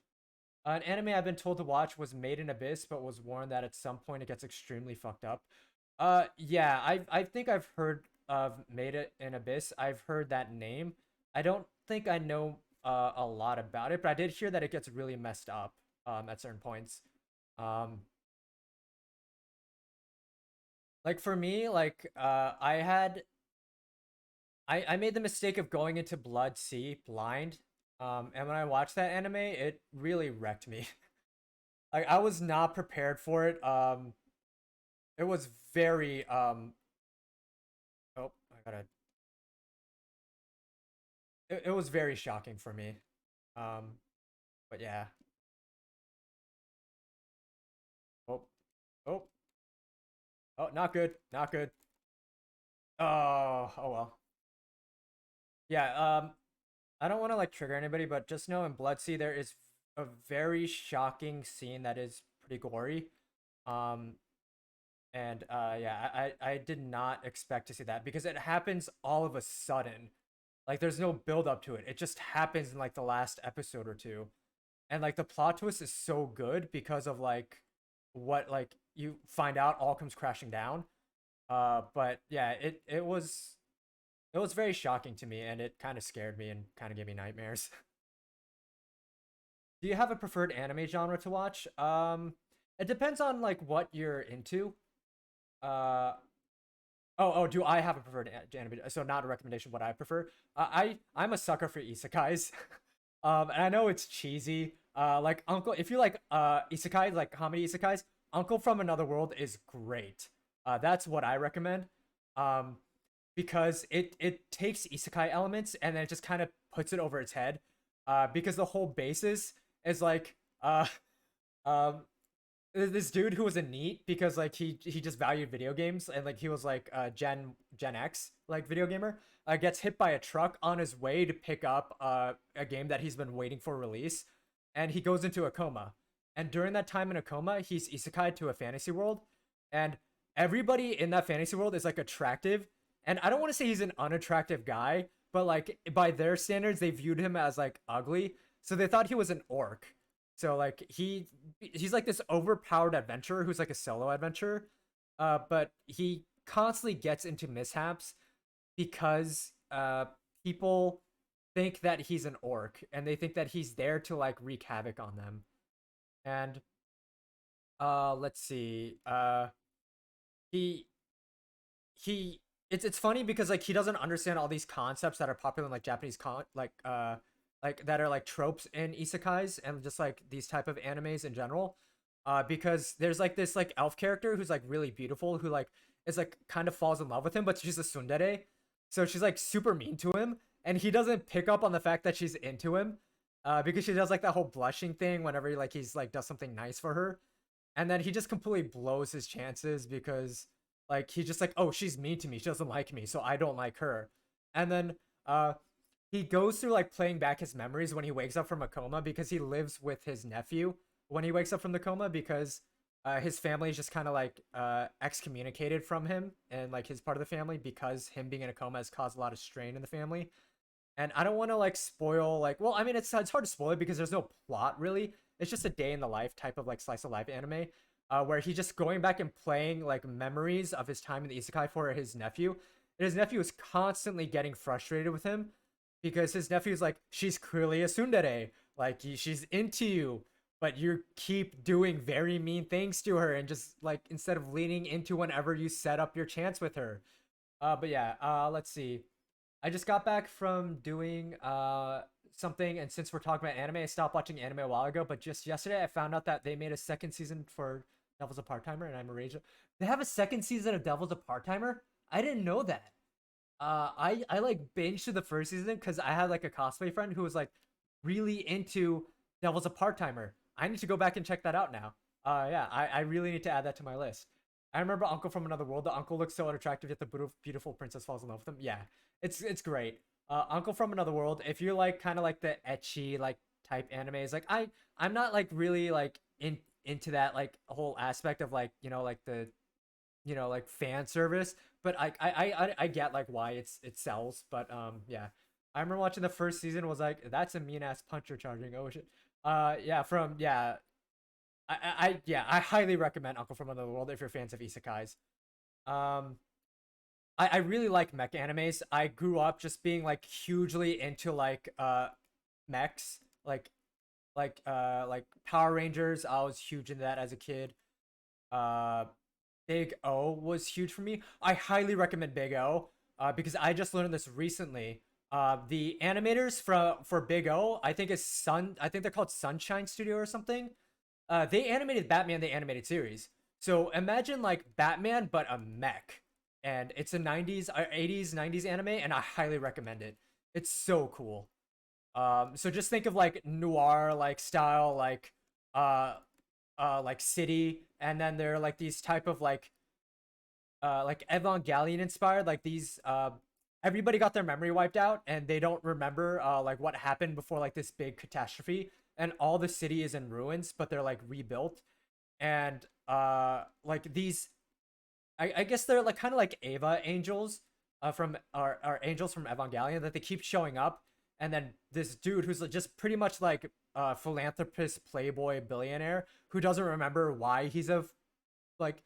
An anime I've been told to watch was Made in Abyss, but was warned that at some point it gets extremely fucked up. Yeah, I think I've heard of Made It in Abyss. I've heard that name. I don't think I know a lot about it, but I did hear that it gets really messed up at certain points. Um, like for me, like I made the mistake of going into Blood Sea blind. And when I watched that anime, it really wrecked me. Like I was not prepared for it. It was very oh, I gotta. It was very shocking for me. Um, but yeah. Oh, oh, oh, not good, not good. Oh, oh well. Yeah. I don't want to like trigger anybody, but just know in Bloodsea there is a very shocking scene that is pretty gory. Um, and yeah, I did not expect to see that because it happens all of a sudden. Like there's no build up to it. It just happens in like the last episode or two. And like the plot twist is so good because of like what like you find out all comes crashing down. But yeah, it was very shocking to me and it kind of scared me and kind of gave me nightmares. Do you have a preferred anime genre to watch? It depends on like what you're into. Uh do I have a preferred anime? So not a recommendation. What I prefer. I'm a sucker for isekais. And I know it's cheesy. Like Uncle, if you like isekai, like comedy isekais, Uncle from Another World is great. That's what I recommend. Um, because it takes isekai elements and then it just kind of puts it over its head. Because the whole basis is like um this dude who was a neat because like he just valued video games and like he was like Gen X like video gamer gets hit by a truck on his way to pick up a game that he's been waiting for release and he goes into a coma and during that time in a coma he's isekai to a fantasy world and everybody in that fantasy world is like attractive and I don't want to say he's an unattractive guy but like by their standards they viewed him as like ugly so they thought he was an orc so like he's like this overpowered adventurer who's like a solo adventurer, but he constantly gets into mishaps because people think that he's an orc and they think that he's there to like wreak havoc on them. And let's see, he he it's funny because like he doesn't understand all these concepts that are popular in like Japanese like that are like tropes in isekais and just like these type of animes in general. Because there's like this like elf character who's like really beautiful who like is like kind of falls in love with him, but she's a tsundere, so she's like super mean to him, and he doesn't pick up on the fact that she's into him. because she does like that whole blushing thing whenever he's like does something nice for her, and then he just completely blows his chances because like he's just like, oh, she's mean to me, she doesn't like me, so I don't like her. And then uh he goes through like playing back his memories when he wakes up from a coma because he lives with his nephew when he wakes up from the coma because his family is just kind of like excommunicated from him and like his part of the family because him being in a coma has caused a lot of strain in the family. And I don't want to like spoil like, well, I mean it's hard to spoil it because there's no plot really. It's just a day in the life type of like slice of life anime, where he's just going back and playing like memories of his time in the isekai for his nephew. And his nephew is constantly getting frustrated with him because his nephew's like, she's clearly a tsundere, like she's into you, but you keep doing very mean things to her and just like instead of leaning into whenever you set up your chance with her. But yeah, let's see. I just got back from doing something, and since we're talking about anime, I stopped watching anime a while ago. But just yesterday, I found out that they made a second season for Devil's a Part Timer, and I'm a rage. They have a second season of Devil's a Part Timer. I didn't know that. I like binged through the first season because I had like a cosplay friend who was like really into Devil's a Part Timer. I need to go back and check that out now. Yeah, I really need to add that to my list. I remember Uncle from Another World. The uncle looks so unattractive, yet the beautiful princess falls in love with him. Yeah, it's great. Uncle from Another World. If you're like kind of like the ecchi like type animes, like I'm not like really like into that like whole aspect of like like the like fan service, but I get like why it sells. But yeah, I remember watching the first season, was like, that's a mean ass puncher charging, oh shit. Yeah, from yeah, yeah, I highly recommend Uncle from Another World if you're fans of isekais. um I really like mech animes. I grew up just being like hugely into like mechs, like Power Rangers. I was huge into that as a kid. uh Big O was huge for me. I highly recommend Big O, because I just learned this recently. The animators for Big O, I think is Sun. I think they're called Sunshine Studio or something. They animated Batman the animated series. So imagine like Batman but a mech, and it's a 90s, 80s, 90s anime, and I highly recommend it. It's so cool. So just think of like noir like style uh like city, and then there are like these type of like Evangelion inspired, like these everybody got their memory wiped out and they don't remember like what happened before like this big catastrophe, and all the city is in ruins but they're like rebuilt. And like these, I guess they're like kind of like Ava angels, from our angels from Evangelion, that they keep showing up. And then this dude who's just pretty much like a philanthropist playboy billionaire who doesn't remember why he's a like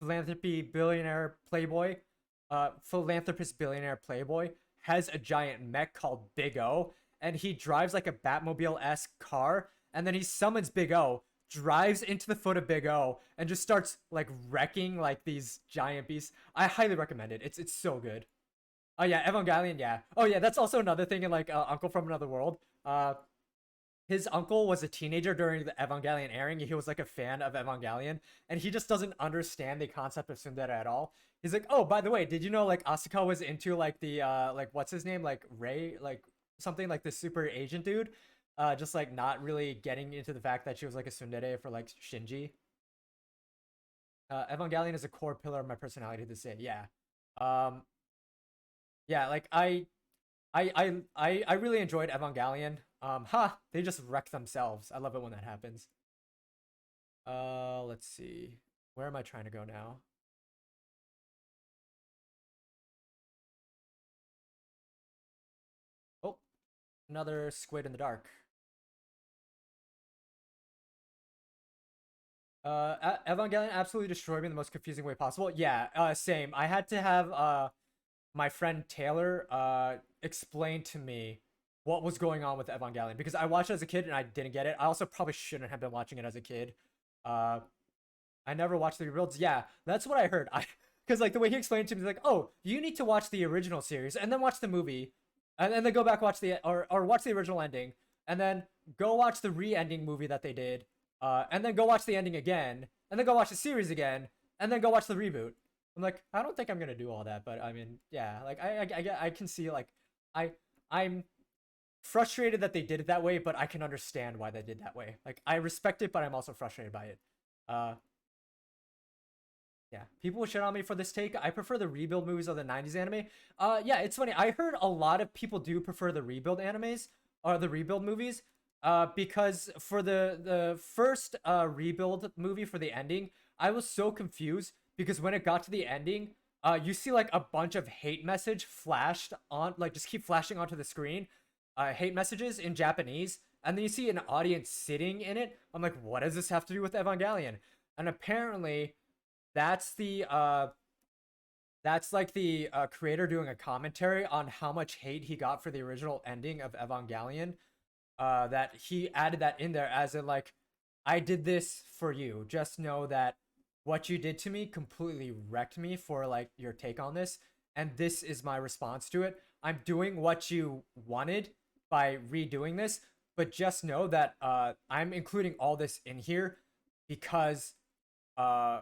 philanthropy billionaire playboy, philanthropist billionaire playboy, has a giant mech called Big O, and he drives like a Batmobile-esque car, and then he summons Big O, drives into the foot of Big O, and just starts like wrecking like these giant beasts. I highly recommend it. It's so good. Oh yeah, Evangelion. Yeah. Oh yeah, that's also another thing in like Uncle from Another World. His uncle was a teenager during the Evangelion airing. He was like a fan of Evangelion, and he just doesn't understand the concept of tsundere at all. He's like, "Oh, by the way, did you know like Asuka was into like the like what's his name, like Ray, like something like the super agent dude?" Just like not really getting into the fact that she was like a tsundere for like Shinji. Evangelion is a core pillar of my personality to this day. Yeah. Um. Yeah. Like I really enjoyed Evangelion. They just wreck themselves. I love it when that happens. Let's see. Where am I trying to go now? Oh, another squid in the dark. Evangelion absolutely destroyed me in the most confusing way possible. Yeah, same. I had to have my friend Taylor explain to me what was going on with Evangelion because I watched it as a kid and I didn't get it. I also probably shouldn't have been watching it as a kid. Uh, I never watched the rebuilds. Yeah, that's what I heard. I because like the way he explained it to me, like, oh, you need to watch the original series and then watch the movie, and then go back watch the or watch the original ending, and then go watch the re-ending movie that they did, and then go watch the ending again, and then go watch the series again, and then go watch the reboot. I'm like, I don't think I'm gonna do all that, but I mean, yeah, like I can see like I I'm frustrated that they did it that way, but I can understand why they did that way. Like I respect it, but I'm also frustrated by it. Uh, yeah, people shit on me for this take. I prefer the rebuild movies of the '90s anime. Yeah, it's funny. I heard a lot of people do prefer the rebuild animes or the rebuild movies. Because for the first rebuild movie for the ending, I was so confused because when it got to the ending, you see like a bunch of hate message flashed on, like just keep flashing onto the screen, hate messages in Japanese, and then you see an audience sitting in it. I'm like, what does this have to do with Evangelion? And apparently, that's the that's like the creator doing a commentary on how much hate he got for the original ending of Evangelion. That he added that in there as in like, I did this for you. Just know that what you did to me completely wrecked me for like your take on this, and this is my response to it. I'm doing what you wanted by redoing this, but just know that I'm including all this in here because uh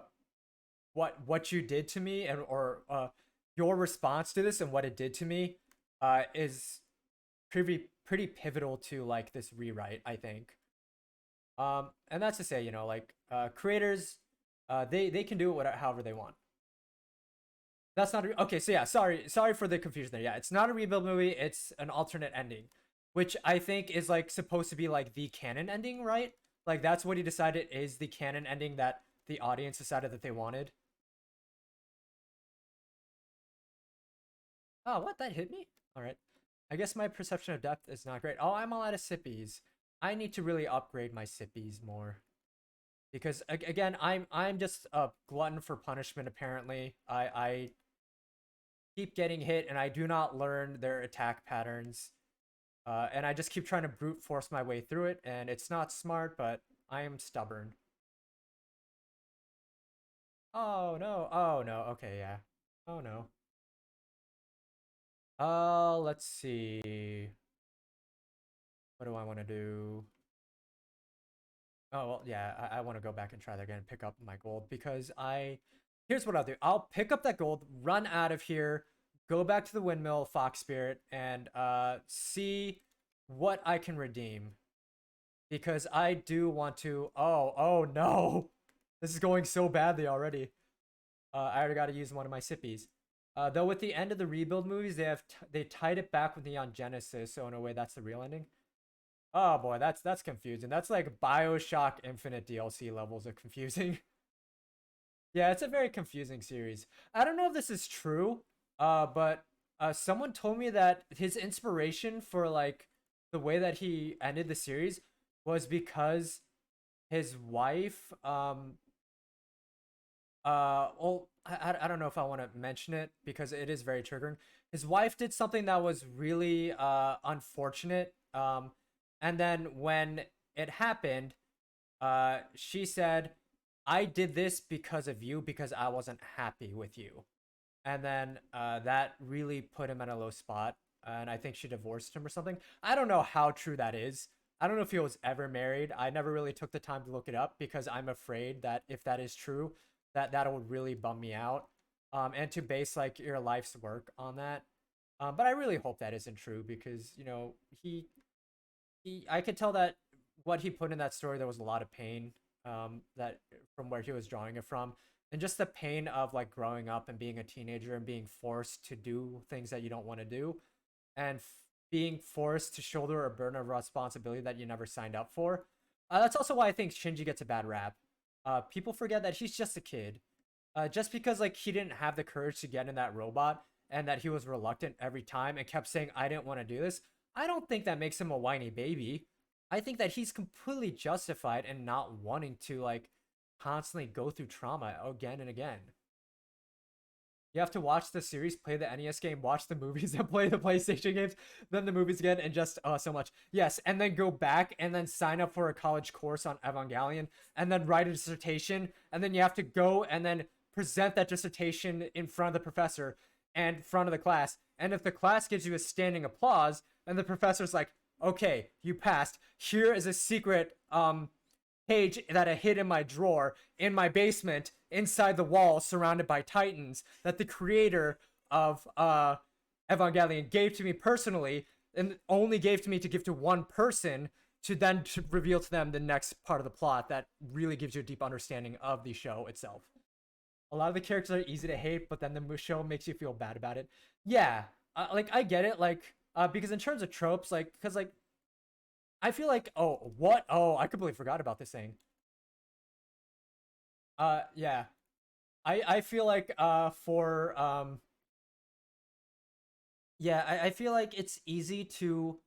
what you did to me and or your response to this and what it did to me is pretty pivotal to like this rewrite, I think. And that's to say, you know, like creators, they can do it whatever, however they want. That's not okay. So yeah, sorry for the confusion there. Yeah, it's not a rebuild movie. It's an alternate ending, which I think is like supposed to be like the canon ending, right? Like that's what he decided is the canon ending that the audience decided that they wanted. Oh, what? That hit me? All right. I guess my perception of depth is not great. Oh, I'm all out of sippies. I need to really upgrade my sippies more because again, I'm just a glutton for punishment. Apparently, I keep getting hit and I do not learn their attack patterns. And I just keep trying to brute force my way through it, and it's not smart, but I am stubborn. Oh no! Oh no! Okay, yeah. Oh no. Let's see. What do I want to do? Oh well, yeah, I want to go back and try that again and pick up my gold because I. Here's what I'll do. I'll pick up that gold, run out of here, go back to the windmill, Fox Spirit, and see what I can redeem because I do want to. Oh no, this is going so badly already. I already got to use one of my sippies. Though with the end of the rebuild movies, they tied it back with Neon Genesis, so in a way that's the real ending. Oh boy, that's confusing. That's like BioShock Infinite DLC levels of confusing. Yeah, it's a very confusing series. I don't know if this is true, but someone told me that his inspiration for like the way that he ended the series was because his wife well, I don't know if I want to mention it because it is very triggering. His wife did something that was really unfortunate. And then when it happened, she said, "I did this because of you because I wasn't happy with you." And then that really put him at a low spot. And I think she divorced him or something. I don't know how true that is. I don't know if he was ever married. I never really took the time to look it up because I'm afraid that if that is true, that would really bum me out. And to base like your life's work on that. But I really hope that isn't true because you know he I could tell that what he put in that story there was a lot of pain that from where he was drawing it from and just the pain of like growing up and being a teenager and being forced to do things that you don't want to do and being forced to shoulder a burden of responsibility that you never signed up for. That's also why I think Shinji gets a bad rap. People forget that he's just a kid. Just because like he didn't have the courage to get in that robot and that he was reluctant every time and kept saying I didn't want to do this, I don't think that makes him a whiny baby. I think that he's completely justified in not wanting to like constantly go through trauma again and again. You have to watch the series, play the NES game, watch the movies, and play the PlayStation games, then the movies again, and just so much. Yes, and then go back and then sign up for a college course on Evangelion, and then write a dissertation, and then you have to go and then present that dissertation in front of the professor and front of the class. And if the class gives you a standing applause, and the professor's like, "Okay, you passed. Here is a secret page that I hid in my drawer in my basement inside the wall surrounded by titans that the creator of Evangelion gave to me personally and only gave to me to give to one person to then to reveal to them the next part of the plot that really gives you a deep understanding of the show itself. A lot of the characters are easy to hate, but then the show makes you feel bad about it. Yeah, like I get it, like because in terms of tropes, like because like I feel like oh what oh I completely forgot about this thing. Yeah, I feel like for yeah, I feel like it's easy to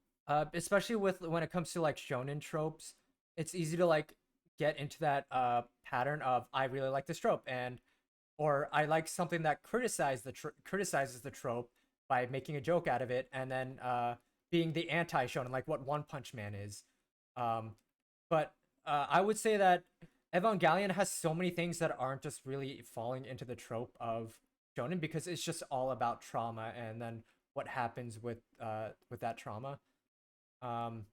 especially with when it comes to like shonen tropes, it's easy to like get into that pattern of I really like this trope and or I like something that criticizes the trope by making a joke out of it and then being the anti shonen like what One Punch Man is. Um but I would say that Evangelion has so many things that aren't just really falling into the trope of shonen because it's just all about trauma and then what happens with that trauma. Um,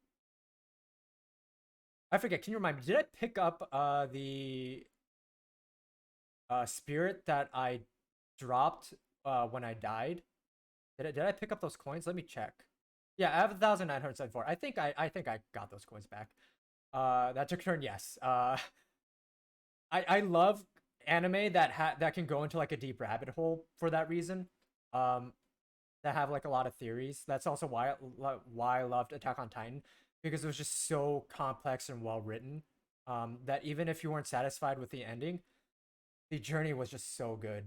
I forget. Can you remind me? Did I pick up the spirit that I dropped when I died? Did I pick up those coins? Let me check. Yeah, I have 1,974. I think I got those coins back. That took a turn. Yes. I love anime that can go into like a deep rabbit hole for that reason. Um, that have like a lot of theories. That's also why I loved Attack on Titan because it was just so complex and well written. That even if you weren't satisfied with the ending, the journey was just so good.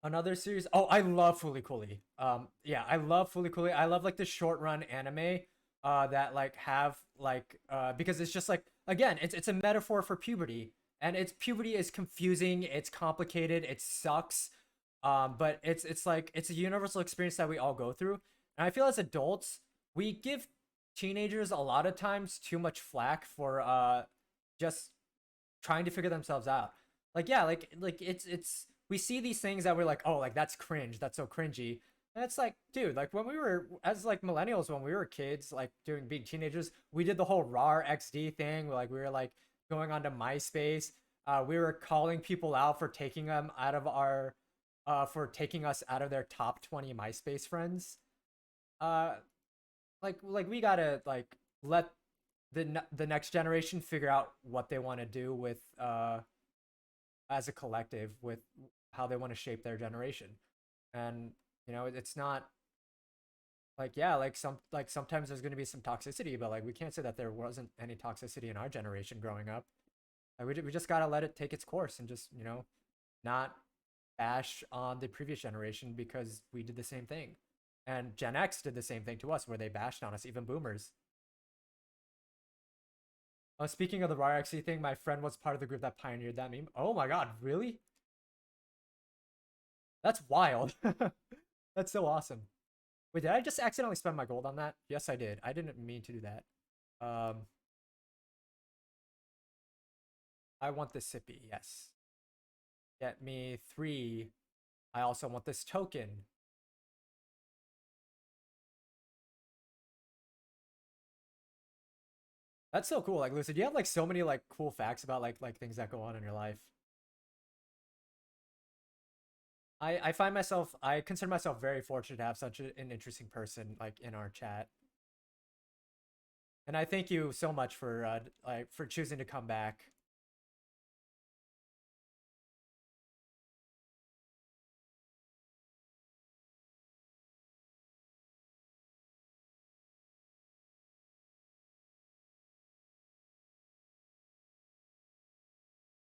Another series. Oh, I love Fooly Cooly. Yeah, I love Fooly Cooly. I love like the short run anime. That like have like because it's just like again, it's a metaphor for puberty, and it's puberty is confusing. It's complicated. It sucks. But it's like it's a universal experience that we all go through, and I feel as adults we give teenagers a lot of times too much flack for just trying to figure themselves out. Like yeah, like it's we see these things that we're like, oh, like that's cringe, that's so cringy. And it's like, dude, like when we were as like millennials, when we were kids, like doing being teenagers, we did the whole RAR XD thing. Like we were like going onto MySpace. We were calling people out for taking them out of our, for taking us out of their top 20 MySpace friends. Uh, like we gotta like let the next generation figure out what they want to do with as a collective with how they want to shape their generation. And it's not like yeah, like sometimes there's going to be some toxicity, but like we can't say that there wasn't any toxicity in our generation growing up. Like, we just got to let it take its course and just not bash on the previous generation because we did the same thing. And Gen X did the same thing to us where they bashed on us, even boomers. Speaking of the RRXC thing, my friend was part of the group that pioneered that meme. Oh my god, really? That's wild. That's so awesome. Wait, did I just accidentally spend my gold on that? Yes, I did. I didn't mean to do that. I want this sippy, yes. Get me 3. I also want this token. That's so cool. Like, Lucid, you have like so many like cool facts about like things that go on in your life. I consider myself very fortunate to have such an interesting person like in our chat. And I thank you so much for like for choosing to come back.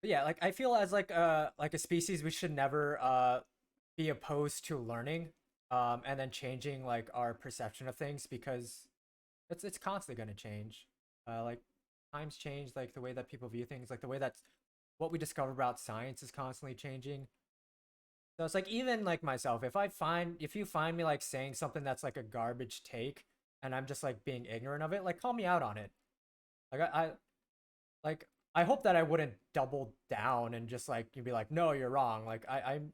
But yeah, like I feel as like a species we should never be opposed to learning and then changing like our perception of things because it's constantly going to change. Like times change, like the way that people view things, like the way that what we discover about science is constantly changing. So it's like even like myself, if you find me like saying something that's like a garbage take and I'm just like being ignorant of it, like call me out on it. Like like I hope that I wouldn't double down and just like you'd be like, no, you're wrong. Like I'm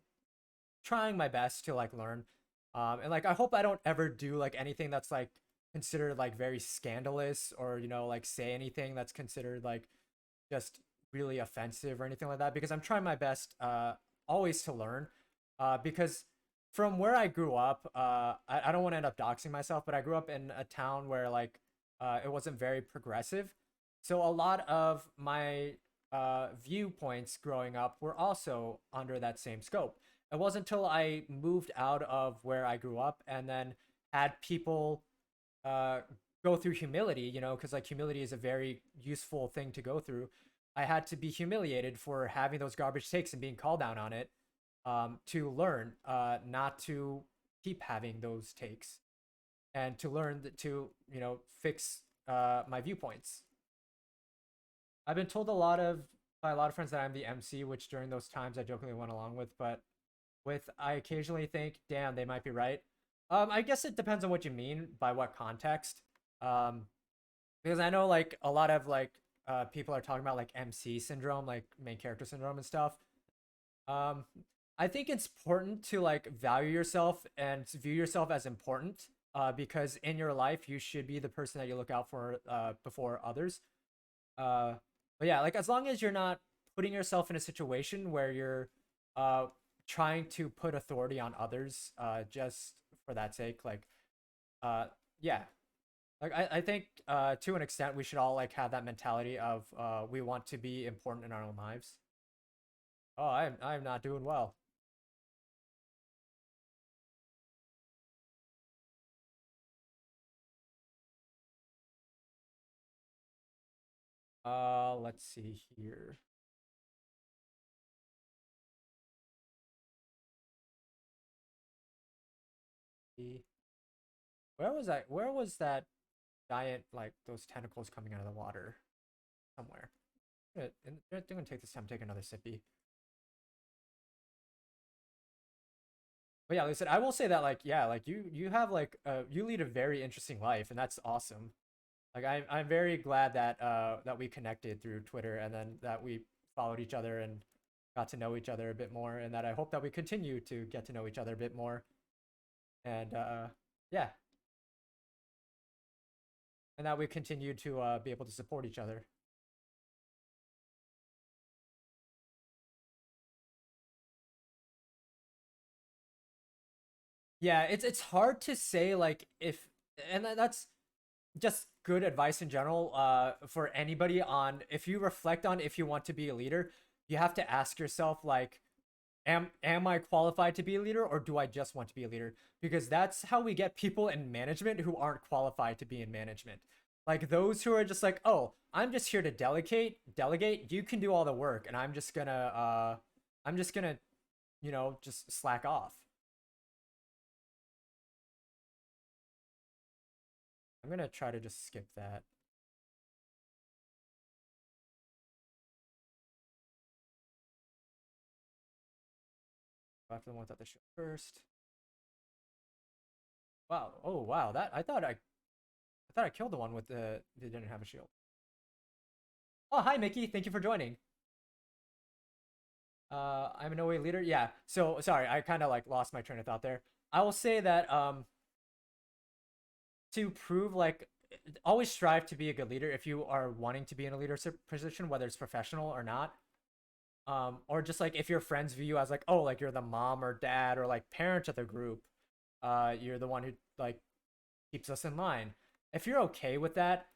trying my best to like learn. And like I hope I don't ever do like anything that's like considered like very scandalous or like say anything that's considered like just really offensive or anything like that because I'm trying my best always to learn because from where I grew up, I don't want to end up doxing myself, but I grew up in a town where like it wasn't very progressive. So a lot of my viewpoints growing up were also under that same scope. It wasn't until I moved out of where I grew up and then had people uh, go through humility, you know, because like humility is a very useful thing to go through. I had to be humiliated for having those garbage takes and being called down on it, to learn not to keep having those takes and to learn to, you know, fix my viewpoints. I've been told by a lot of friends that I'm the MC, which during those times I jokingly went along with, but with I occasionally think, damn, they might be right. I guess it depends on what you mean by what context. Um, because I know like a lot of like people are talking about like MC syndrome, like main character syndrome and stuff. Um, I think it's important to like value yourself and view yourself as important. Because in your life you should be the person that you look out for before others. Uh, but yeah, like as long as you're not putting yourself in a situation where you're uh trying to put authority on others just for that sake, like uh yeah. Like I think to an extent we should all like have that mentality of we want to be important in our own lives. Oh, I'm not doing well. Let's see here. Where was I? Where was that giant like those tentacles coming out of the water? Somewhere. I'm gonna take this time, take another sippy. But yeah, like I said, I will say that like yeah, like you have like you lead a very interesting life, and that's awesome. Like I'm very glad that that we connected through Twitter, and then that we followed each other and got to know each other a bit more, and that I hope that we continue to get to know each other a bit more. And yeah, and that we continue to be able to support each other. Yeah, it's hard to say like if, and that's just good advice in general for anybody on if you reflect on if you want to be a leader, you have to ask yourself like am I qualified to be a leader or do I just want to be a leader? Because that's how we get people in management who aren't qualified to be in management. Like those who are just like, "Oh, I'm just here to delegate, you can do all the work and I'm just going to, you know, just slack off." I'm going to try to just skip that. Go after the ones at the show first. Wow. Oh, wow. That I thought I killed the one with the they didn't have a shield. Oh, hi Mickey. Thank you for joining. I'm an OA leader. Yeah. So sorry, I kind of like lost my train of thought there. I will say that to prove like always strive to be a good leader if you are wanting to be in a leadership position, whether it's professional or not. Or just like if your friends view you as like, oh, like you're the mom or dad or like parent of the group, you're the one who like keeps us in line. If you're okay with that,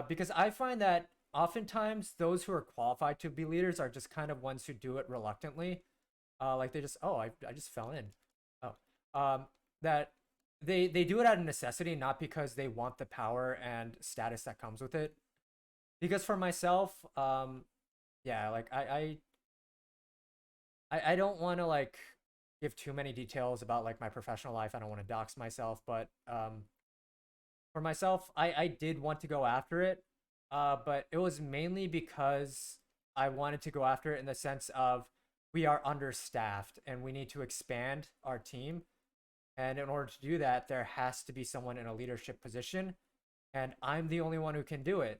because I find that oftentimes those who are qualified to be leaders are just kind of ones who do it reluctantly. Like they just, oh, I just fell in. Oh, that they do it out of necessity, not because they want the power and status that comes with it. Because for myself, yeah, like I don't want to like give too many details about like my professional life. I don't want to dox myself, but for myself, I did want to go after it, but it was mainly because I wanted to go after it in the sense of we are understaffed and we need to expand our team. And in order to do that, there has to be someone in a leadership position, and I'm the only one who can do it.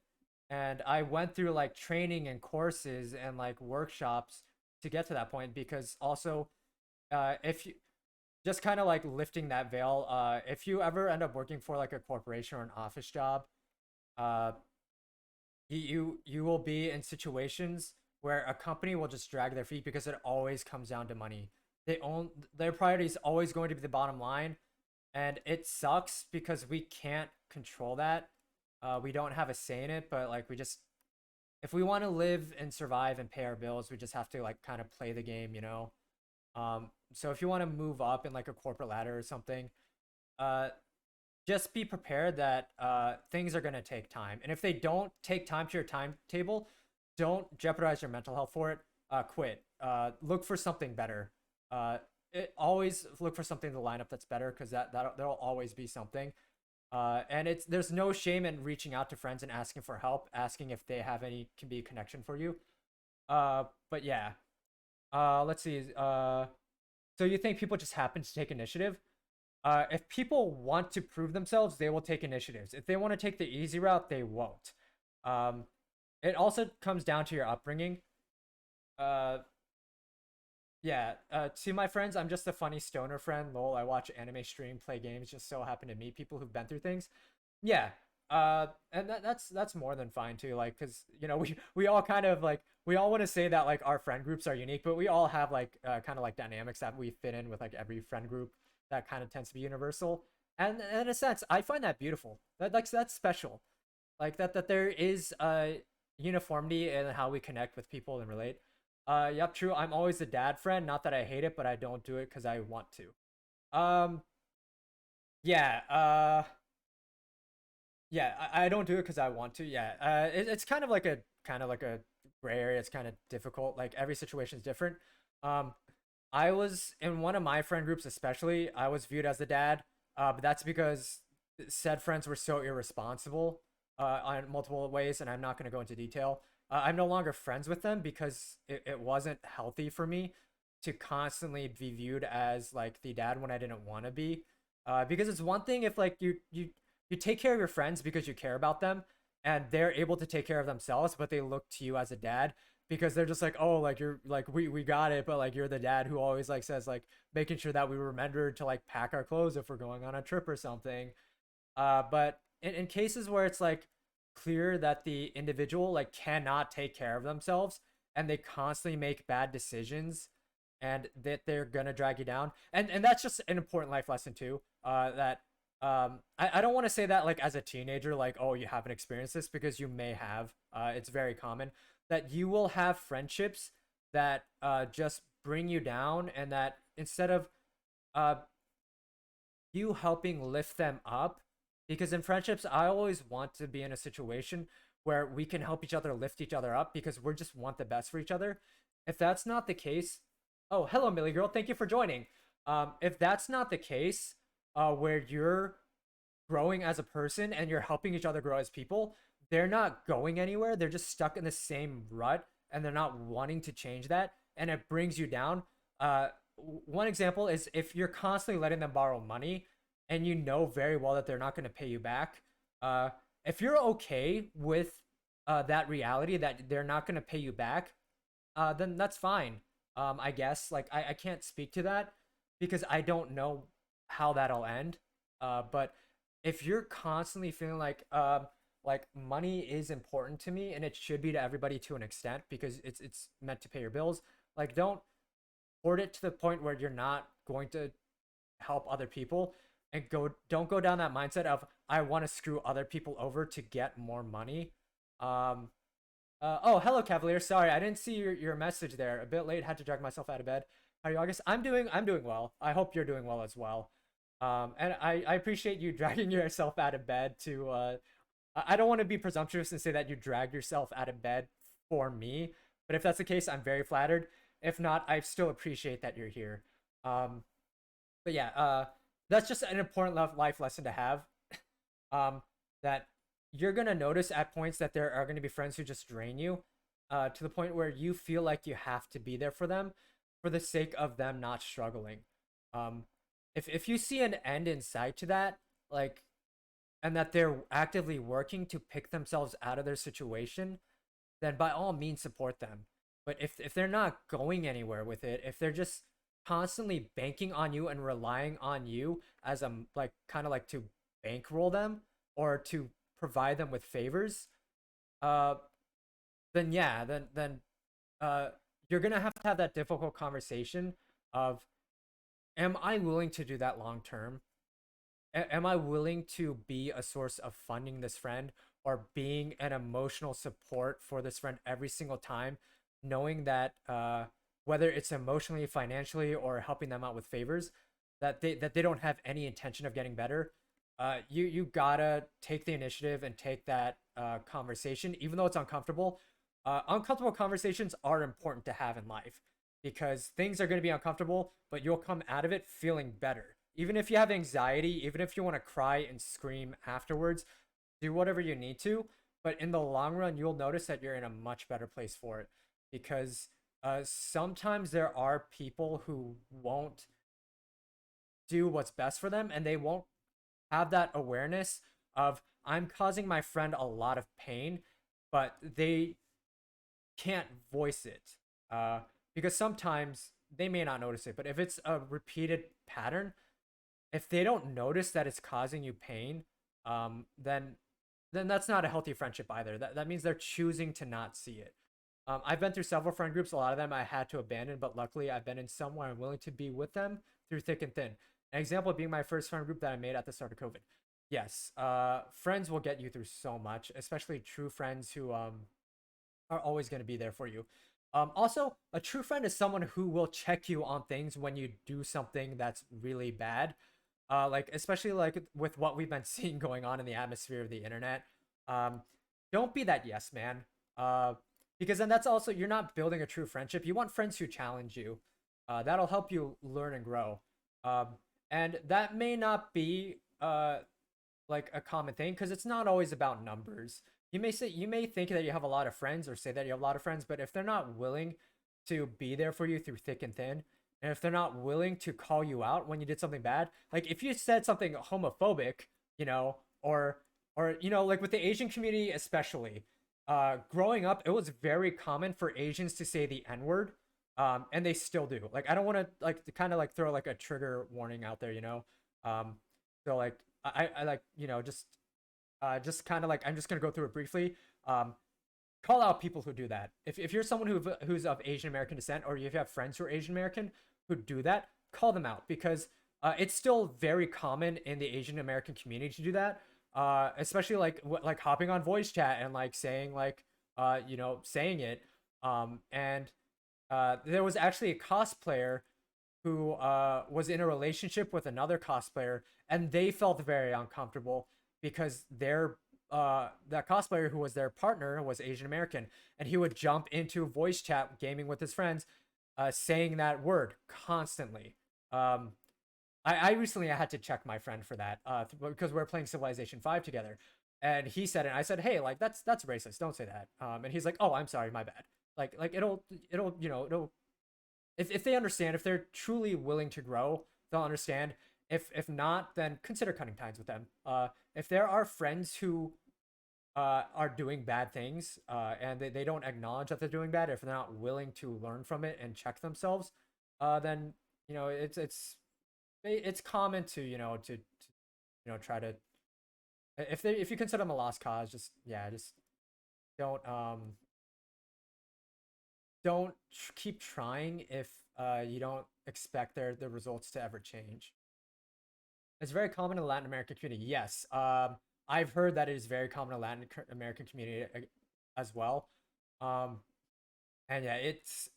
And I went through like training and courses and like workshops to get to that point because also if you just kind of like lifting that veil, if you ever end up working for like a corporation or an office job, uh you will be in situations where a company will just drag their feet because it always comes down to money. they own their priority is always going to be the bottom line, and it sucks because we can't control that. We don't have a say in it, but like we just if we want to live and survive and pay our bills, we just have to like kind of play the game, you know. So if you want to move up in like a corporate ladder or something, uh, just be prepared that things are gonna take time, and if they don't take time to your timetable, don't jeopardize your mental health for it. Quit. Look for something better. Uh, always look for something to line up that's better because that there'll always be something. And it's there's no shame in reaching out to friends and asking for help, asking if they have any can be a connection for you. But yeah. Let's see. So you think people just happen to take initiative? If people want to prove themselves, they will take initiatives. If they want to take the easy route, they won't. Um, it also comes down to your upbringing. Uh, yeah. To my friends, I'm just a funny stoner friend. Lol. I watch anime, stream, play games. Just so happen to meet people who've been through things. Yeah. And that's more than fine too. Like, cause you know we all kind of like we all want to say that like our friend groups are unique, but we all have like kind of like dynamics that we fit in with like every friend group that kind of tends to be universal. And in a sense, I find that beautiful. That's special. Like that there is a uniformity in how we connect with people and relate. Yep, true. I'm always the dad friend. Not that I hate it, but I don't do it because I want to. Yeah. Yeah, I don't do it because I want to. Yeah, it's kind of like a gray area. It's kind of difficult. Like every situation is different. Um, I was in one of my friend groups, especially. I was viewed as the dad, but that's because said friends were so irresponsible on multiple ways, and I'm not going to go into detail. I'm no longer friends with them because it wasn't healthy for me to constantly be viewed as like the dad when I didn't want to be. Because it's one thing if like you take care of your friends because you care about them, and they're able to take care of themselves, but they look to you as a dad because they're just like, oh, like you're like we got it, but like you're the dad who always like says like making sure that we remember to like pack our clothes if we're going on a trip or something. But in cases where it's like clear that the individual like cannot take care of themselves and they constantly make bad decisions and that they're gonna drag you down, and that's just an important life lesson too. That I don't want to say that like as a teenager, like, oh, you haven't experienced this because you may have. It's very common that you will have friendships that just bring you down, and that instead of uh you helping lift them up, because in friendships I always want to be in a situation where we can help each other lift each other up because we just want the best for each other. If that's not the case, oh, hello Millie girl, thank you for joining. If that's not the case, where you're growing as a person and you're helping each other grow as people, they're not going anywhere. They're just stuck in the same rut and they're not wanting to change that, and it brings you down. One example is if you're constantly letting them borrow money and you know very well that they're not going to pay you back. Uh, if you're okay with that reality that they're not going to pay you back, then that's fine. I guess like I can't speak to that because I don't know how that'll end. But if you're constantly feeling like money is important to me and it should be to everybody to an extent because it's meant to pay your bills, like don't hoard it to the point where you're not going to help other people, and don't go down that mindset of I want to screw other people over to get more money. Um oh, hello Cavalier. Sorry, I didn't see your message there. A bit late, had to drag myself out of bed. How are you, August? I'm doing well. I hope you're doing well as well. And I appreciate you dragging yourself out of bed to I don't want to be presumptuous and say that you dragged yourself out of bed for me, but if that's the case, I'm very flattered. If not, I still appreciate that you're here. Um, but yeah, that's just an important life lesson to have. That you're gonna notice at points that there are gonna be friends who just drain you, to the point where you feel like you have to be there for them, for the sake of them not struggling. Um, if you see an end in sight to that, like, and that they're actively working to pick themselves out of their situation, then by all means support them. But if they're not going anywhere with it, if they're just constantly banking on you and relying on you as a like kind of like to bankroll them or to provide them with favors, uh, then yeah, then uh, you're gonna have to have that difficult conversation of am I willing to do that long term? Am I willing to be a source of funding this friend or being an emotional support for this friend every single time, knowing that whether it's emotionally, financially, or helping them out with favors, that they don't have any intention of getting better. You gotta take the initiative and take that conversation, even though it's uncomfortable. Uncomfortable conversations are important to have in life because things are going to be uncomfortable, but you'll come out of it feeling better. Even if you have anxiety, even if you want to cry and scream afterwards, do whatever you need to. But in the long run, you'll notice that you're in a much better place for it because sometimes there are people who won't do what's best for them and they won't have that awareness of I'm causing my friend a lot of pain, but they can't voice it because sometimes they may not notice it. But if it's a repeated pattern, if they don't notice that it's causing you pain, then that's not a healthy friendship either. That means they're choosing to not see it. I've been through several friend groups. A lot of them I had to abandon, but luckily I've been in some where I'm willing to be with them through thick and thin. An example being my first friend group that I made at the start of COVID. Yes, friends will get you through so much, especially true friends who are always going to be there for you. Also, a true friend is someone who will check you on things when you do something that's really bad. Like especially like with what we've been seeing going on in the atmosphere of the internet. Um, don't be that yes man. Because then that's also you're not building a true friendship. You want friends who challenge you. That'll help you learn and grow. Um, and that may not be like a common thing because it's not always about numbers. You may think that you have a lot of friends or say that you have a lot of friends, but if they're not willing to be there for you through thick and thin, and if they're not willing to call you out when you did something bad, like if you said something homophobic, you know, or you know, like with the Asian community especially, growing up, it was very common for Asians to say the N word, and they still do. Like I don't want to like kind of like throw like a trigger warning out there, you know. Um, so like I like you know just kind of like I'm just gonna go through it briefly. Um, call out people who do that. If you're someone who's of Asian American descent, or if you have friends who are Asian American who do that, call them out because it's still very common in the Asian American community to do that. Especially like hopping on voice chat and like saying like you know saying it. And there was actually a cosplayer who was in a relationship with another cosplayer, and they felt very uncomfortable because their that cosplayer who was their partner was Asian American, and he would jump into voice chat gaming with his friends, saying that word constantly. Um, I recently I had to check my friend for that because we are playing Civilization 5 together, and he said it. And I said, "Hey, like that's racist. Don't say that." And he's like, "Oh, I'm sorry, my bad." Like it'll you know it'll if they understand, if they're truly willing to grow, they'll understand. If not, then consider cutting ties with them. If there are friends who are doing bad things and they don't acknowledge that they're doing bad, if they're not willing to learn from it and check themselves, then you know it's common to you know try to if you consider them a lost cause, just yeah, just don't keep trying if you don't expect the results to ever change. It's very common in the Latin American community. Yes, I've heard that it is very common in the Latin American community as well. Um, and yeah,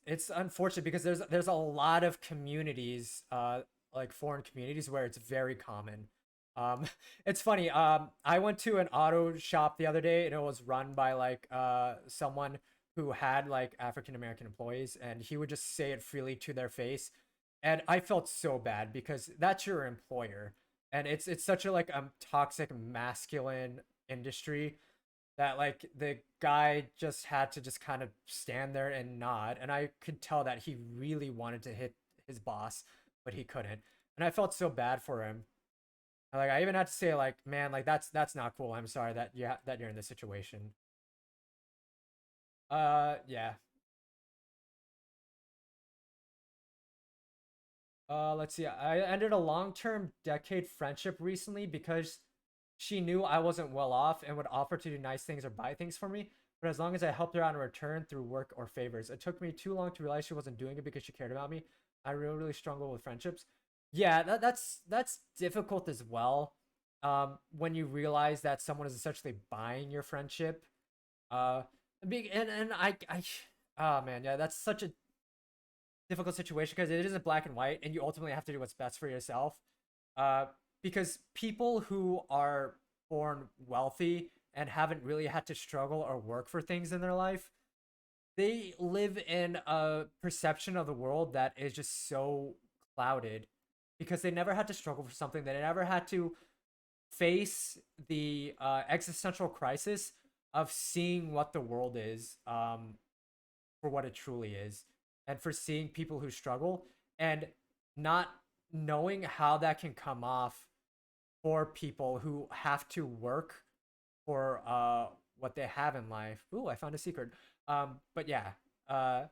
it's unfortunate because there's a lot of communities, like foreign communities, where it's very common. It's funny. I went to an auto shop the other day, and it was run by like someone who had like African American employees, and he would just say it freely to their face, and I felt so bad because that's your employer, and it's such a like toxic masculine industry that like the guy just had to just kind of stand there and nod, and I could tell that he really wanted to hit his boss but he couldn't, and I felt so bad for him. Like I even had to say like man, like that's not cool, I'm sorry that that you're in this situation. Yeah. Let's see, I ended a long-term decade friendship recently because she knew I wasn't well off and would offer to do nice things or buy things for me, but as long as I helped her out in return through work or favors. It took me too long to realize she wasn't doing it because she cared about me. I really, really struggle with friendships. Yeah, that's difficult as well. When you realize that someone is essentially buying your friendship. Uh, and oh man, yeah, that's such a difficult situation because it isn't black and white, and you ultimately have to do what's best for yourself. Uh, because people who are born wealthy and haven't really had to struggle or work for things in their life, they live in a perception of the world that is just so clouded because they never had to struggle for something. They never had to face the existential crisis of seeing what the world is for what it truly is, and for seeing people who struggle and not knowing how that can come off for people who have to work for what they have in life. Ooh, I found a secret. But yeah, uh,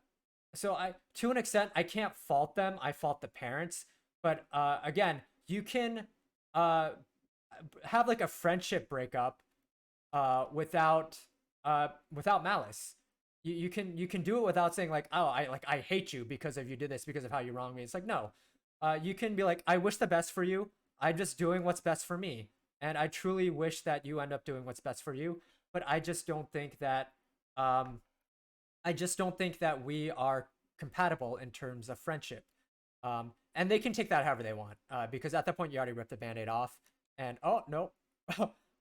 so I to an extent I can't fault them. I fault the parents. But again, you can uh, have like a friendship breakup without malice. You can do it without saying like, oh, I hate you because of you did this, because of how you wronged me. It's like, no, you can be like, I wish the best for you. I'm just doing what's best for me, and I truly wish that you end up doing what's best for you. But um I just don't think that we are compatible in terms of friendship. And they can take that however they want, because at that point you already ripped the band-aid off. And oh no,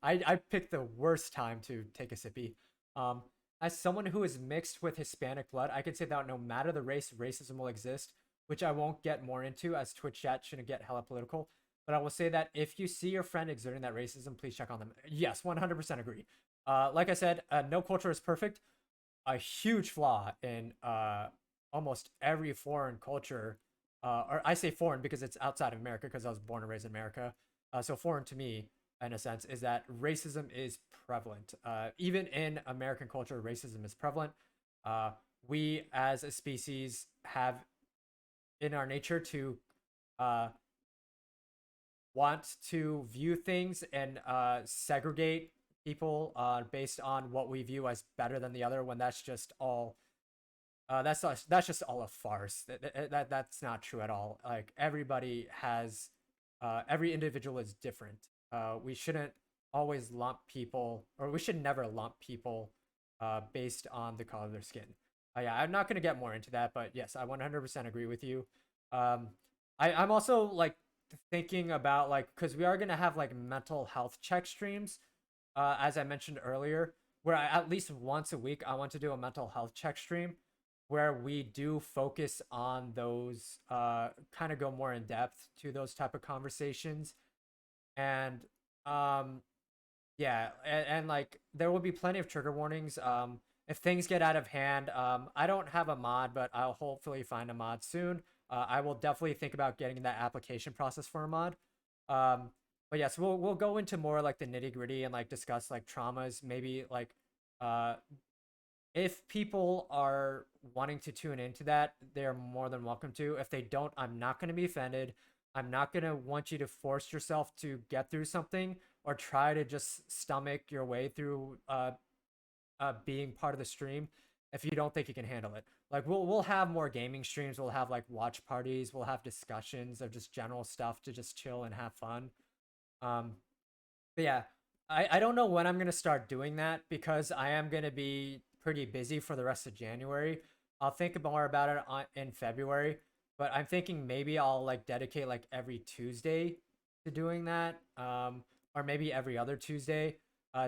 I picked the worst time to take a sippy. Um, as someone who is mixed with Hispanic blood, I can say that no matter the race, racism will exist, which I won't get more into as Twitch chat shouldn't get hella political. But I will say that if you see your friend exerting that racism, please check on them. Yes, 100% agree. Like I said, no culture is perfect. A huge flaw in almost every foreign culture, or I say foreign because it's outside of America because I was born and raised in America. So foreign to me, in a sense, is that racism is prevalent. Even in American culture, racism is prevalent. Uh, we as a species have in our nature to uh, want to view things and segregate people based on what we view as better than the other, when that's just all that's just all a farce. That's not true at all. Like everybody has, every individual is different. We shouldn't always lump people, or we should never lump people based on the color of their skin. Yeah, I'm not gonna get more into that, but yes, I 100% agree with you. Um, I'm also like thinking about like, because we are gonna have like mental health check streams, as I mentioned earlier, where at least once a week I want to do a mental health check stream where we do focus on those, kind of go more in depth to those type of conversations. And um yeah, and like there will be plenty of trigger warnings if things get out of hand. I don't have a mod, but I'll hopefully find a mod soon. I will definitely think about getting that application process for a mod. um but yes, we'll go into more like the nitty gritty and like discuss like traumas, maybe like uh if people are wanting to tune into that, they're more than welcome to. If they don't, I'm not going to be offended. I'm not going to want you to force yourself to get through something or try to just stomach your way through being part of the stream if you don't think you can handle it. Like we'll have more gaming streams, we'll have like watch parties, we'll have discussions of just general stuff to just chill and have fun. Um, but yeah, I don't know when I'm gonna start doing that because I am gonna be pretty busy for the rest of January. I'll think more about it in February, but I'm thinking maybe I'll like dedicate like every Tuesday to doing that, or maybe every other Tuesday,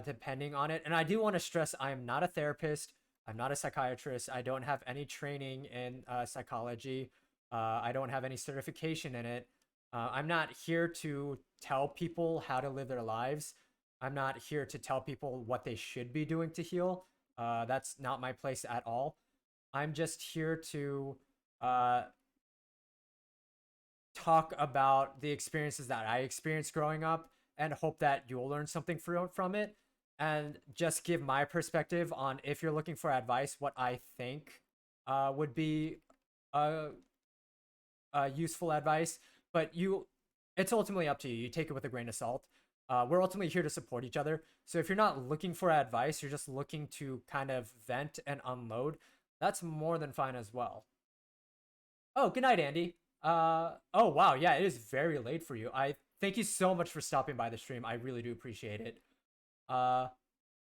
depending on it. And I do want to stress I am not a therapist. I'm not a psychiatrist. I don't have any training in psychology. I don't have any certification in it. I'm not here to tell people how to live their lives. I'm not here to tell people what they should be doing to heal. That's not my place at all. I'm just here to uh, talk about the experiences that I experienced growing up and hope that you'll learn something from it, and just give my perspective on, if you're looking for advice, what I think would be uh, useful advice. But it's ultimately up to you. You take it with a grain of salt. We're ultimately here to support each other. So if you're not looking for advice, you're just looking to kind of vent and unload, that's more than fine as well. Oh, good night, Andy. Oh wow, yeah, it is very late for you. I thank you so much for stopping by the stream. I really do appreciate it. Uh,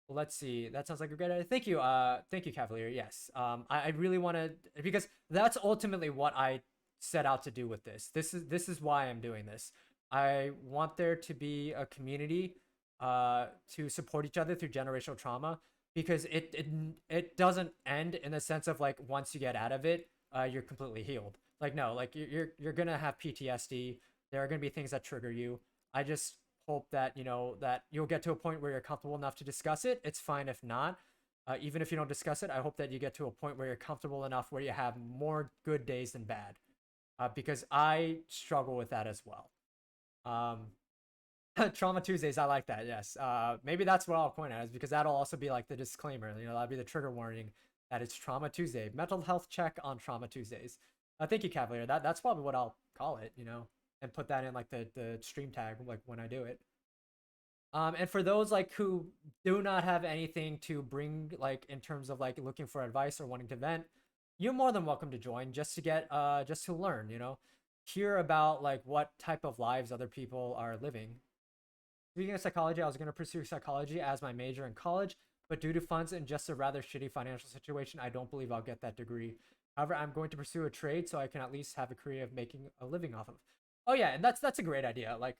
let's see. That sounds like a great idea. Thank you, Cavalier. Yes. I really want to, because that's ultimately what I set out to do with this. This is why I'm doing this. I want there to be a community, to support each other through generational trauma, because it doesn't end in the sense of like once you get out of it, you're completely healed. Like no, like you're gonna have PTSD. There are gonna be things that trigger you. I just hope that that you'll get to a point where you're comfortable enough to discuss it. It's fine if not. Even if you don't discuss it, I hope that you get to a point where you're comfortable enough where you have more good days than bad. Because I struggle with that as well. Um, Trauma Tuesdays, I like that. Yes. Maybe that's what I'll point out, is because that'll also be like the disclaimer. That'll be the trigger warning that it's Trauma Tuesday. Mental health check on Trauma Tuesdays. Thank you, Cavalier. That's probably what I'll call it. And put that in like the stream tag like when I do it. And for those like who do not have anything to bring, like in terms of like looking for advice or wanting to vent, you're more than welcome to join, just to get just to learn, hear about like what type of lives other people are living. Speaking of psychology, I was going to pursue psychology as my major in college, but due to funds and just a rather shitty financial situation, I don't believe I'll get that degree. However, I'm going to pursue a trade so I can at least have a career of making a living off of. Oh yeah, and that's a great idea. Like,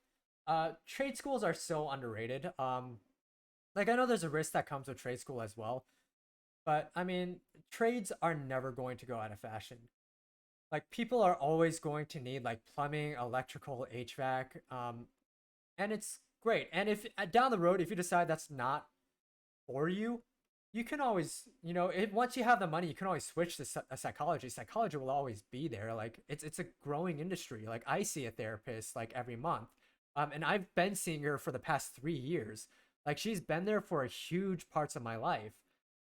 trade schools are so underrated. Like I know there's a risk that comes with trade school as well, but I mean, trades are never going to go out of fashion. Like people are always going to need like plumbing, electrical, HVAC, and it's great. And if down the road, if you decide that's not for you, you can always, once you have the money, you can always switch to psychology. Psychology will always be there. Like it's a growing industry. Like I see a therapist like every month, and I've been seeing her for the past 3 years. Like she's been there for a huge parts of my life,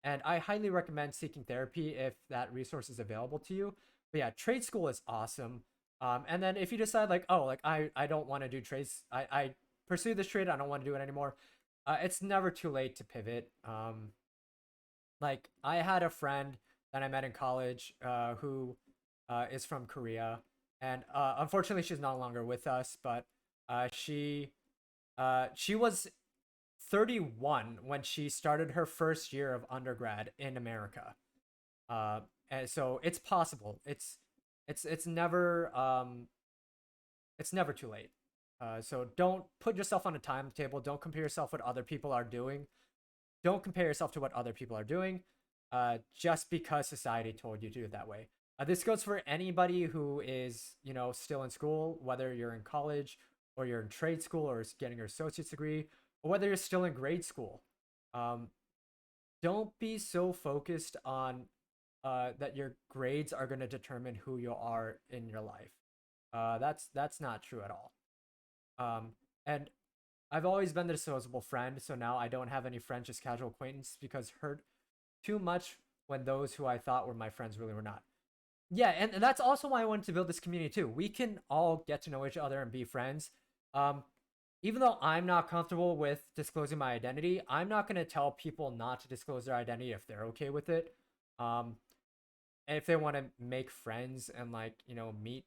and I highly recommend seeking therapy if that resource is available to you. But yeah, trade school is awesome. And then if you decide like, oh, like I don't want to do trades, I pursue this trade, I don't want to do it anymore. It's never too late to pivot. Like I had a friend that I met in college, who is from Korea, and unfortunately she's no longer with us. But she was 31 when she started her first year of undergrad in America. Uh, and so it's possible. It's never it's never too late. So don't put yourself on a timetable. Don't compare yourself what other people are doing. Don't compare yourself to what other people are doing, just because society told you to do it that way. This goes for anybody who is, still in school, whether you're in college or you're in trade school or getting your associate's degree, or whether you're still in grade school. Um, don't be so focused on that your grades are going to determine who you are in your life. That's not true at all. And I've always been the disposable friend, so now I don't have any friends, just casual acquaintance, because hurt too much when those who I thought were my friends really were not. Yeah, and that's also why I wanted to build this community too. We can all get to know each other and be friends. Um, Even though I'm not comfortable with disclosing my identity, I'm not going to tell people not to disclose their identity if they're okay with it. Um, and if they want to make friends and like, meet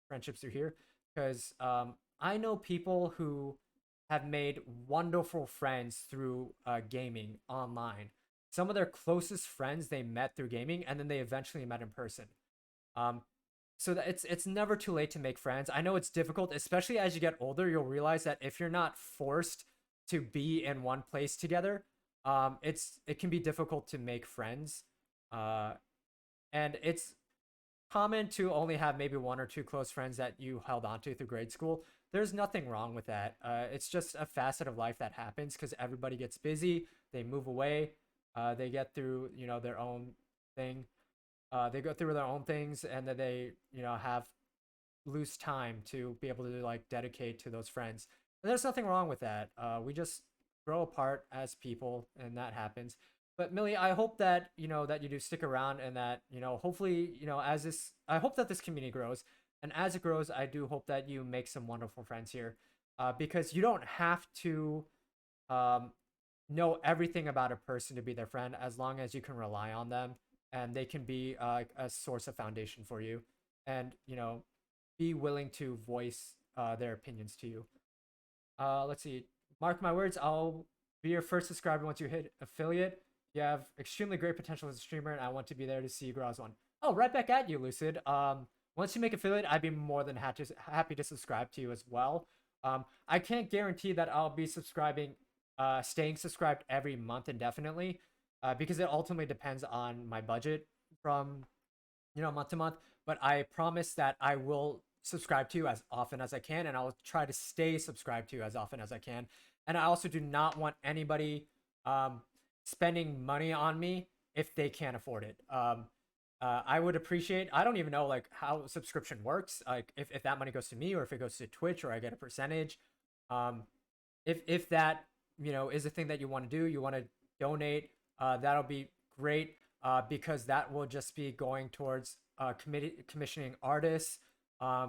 friendships through here, because I know people who have made wonderful friends through gaming online. Some of their closest friends they met through gaming, and then they eventually met in person. Um, so that it's never too late to make friends. I know it's difficult, especially as you get older. You'll realize that if you're not forced to be in one place together, it can be difficult to make friends. Uh, and it's common to only have maybe one or two close friends that you held onto through grade school. There's nothing wrong with that. It's just a facet of life that happens because everybody gets busy. They move away. They get through, their own thing. They go through their own things, and then they, have loose time to be able to like dedicate to those friends. And there's nothing wrong with that. We just grow apart as people, and that happens. But Millie, I hope that that you do stick around, and that hopefully as this, I hope that this community grows, and as it grows, I do hope that you make some wonderful friends here, because you don't have to um, know everything about a person to be their friend, as long as you can rely on them and they can be a source of foundation for you. And be willing to voice their opinions to you. Let's see. Mark my words, I'll be your first subscriber once you hit affiliate. You have extremely great potential as a streamer, and I want to be there to see you grow as one. Oh, right back at you, Lucid. Once you make affiliate, I'd be more than happy to subscribe to you as well. I can't guarantee that I'll be staying subscribed every month indefinitely, because it ultimately depends on my budget from month to month. But I promise that I will subscribe to you as often as I can, and I'll try to stay subscribed to you as often as I can. And I also do not want anybody spending money on me if they can't afford it. I would appreciate. I don't even know like how subscription works. Like if that money goes to me or if it goes to Twitch or I get a percentage. Um, if that is a thing that you want to do, you want to donate, that'll be great, because that will just be going towards commissioning artists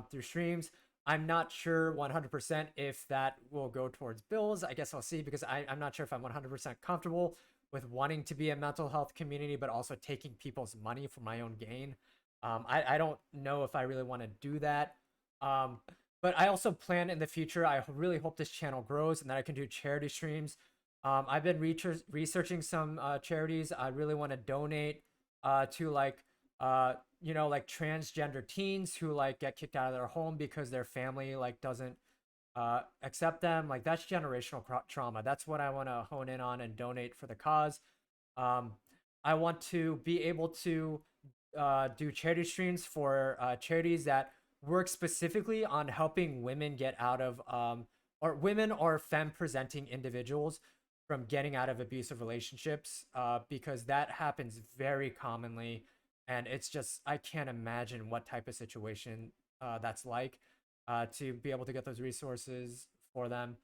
through streams. I'm not sure 100% if that will go towards bills. I guess I'll see, because I'm not sure if I'm 100% comfortable with wanting to be a mental health community, but also taking people's money for my own gain. I don't know if I really want to do that. Um, but I also plan in the future. I really hope this channel grows and that I can do charity streams. I've been researching some charities. I really want to donate to like transgender teens who like get kicked out of their home because their family like doesn't accept them. Like that's generational trauma. That's what I want to hone in on and donate for the cause. Um, I want to be able to do charity streams for charities that work specifically on helping women get out of or women or femme presenting individuals from getting out of abusive relationships, because that happens very commonly, and it's just I can't imagine what type of situation that's like, to be able to get those resources for them.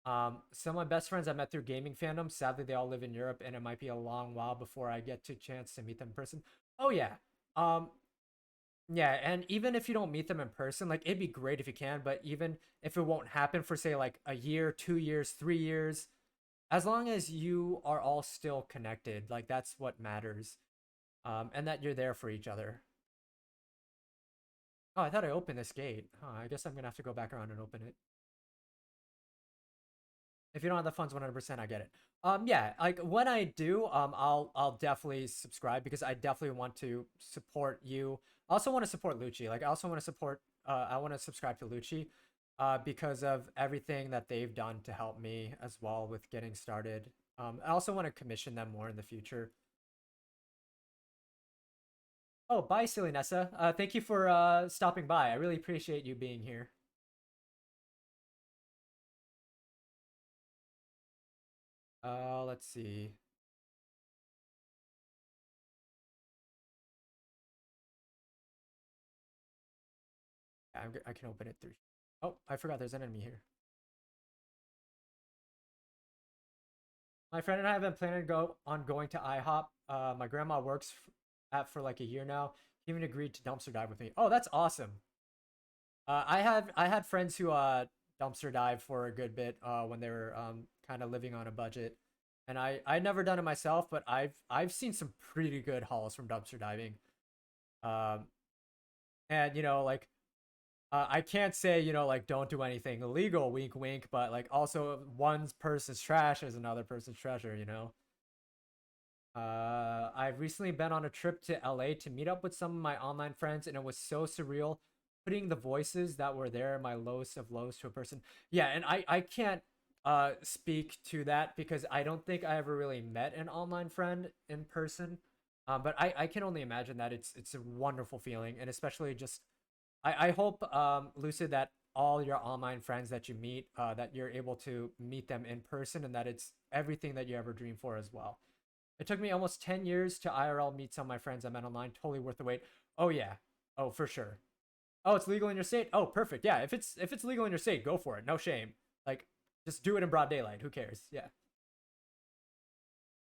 Some of my best friends I met through gaming fandom. Sadly, they all live in Europe, and it might be a long while before I get to chance to meet them in person. Oh yeah, um, yeah, and even if you don't meet them in person, like it'd be great if you can. But even if it won't happen for say like a year, 2 years, 3 years, as long as you are all still connected, like that's what matters, and that you're there for each other. Oh, I thought I opened this gate. Huh, I guess I'm gonna have to go back around and open it. If you don't have the funds 100%, I get it. Yeah, like when I do, I'll definitely subscribe, because I definitely want to support you. I also want to support Lucci. Like I also want to support I want to subscribe to Lucci because of everything that they've done to help me as well with getting started. I also want to commission them more in the future. Oh, bye, Silly Nessa. Thank you for stopping by. I really appreciate you being here. Let's see. I can open it through. Oh, I forgot there's an enemy here. My friend and I have been planning to go on going to IHOP. My grandma works at for like a year now. He even agreed to dumpster dive with me. Oh, that's awesome. I had friends who dumpster dive for a good bit when they were kind of living on a budget, and I never done it myself, but I've seen some pretty good hauls from dumpster diving. Um, and like I can't say like don't do anything illegal, wink wink, but like also one person's trash is another person's treasure. I've recently been on a trip to LA to meet up with some of my online friends, and it was so surreal putting the voices that were there, my lowest of lows, to a person. Yeah, and I can't speak to that because I don't think I ever really met an online friend in person. But I can only imagine that it's a wonderful feeling, and especially just I hope, Lucid, that all your online friends that you meet, that you're able to meet them in person, and that it's everything that you ever dreamed for as well. It took me almost 10 years to IRL meet some of my friends I met online. Totally worth the wait. Oh yeah. Oh, for sure. Oh, it's legal in your state? Oh, perfect. Yeah, if it's legal in your state, go for it. No shame. Like just do it in broad daylight. Who cares? Yeah.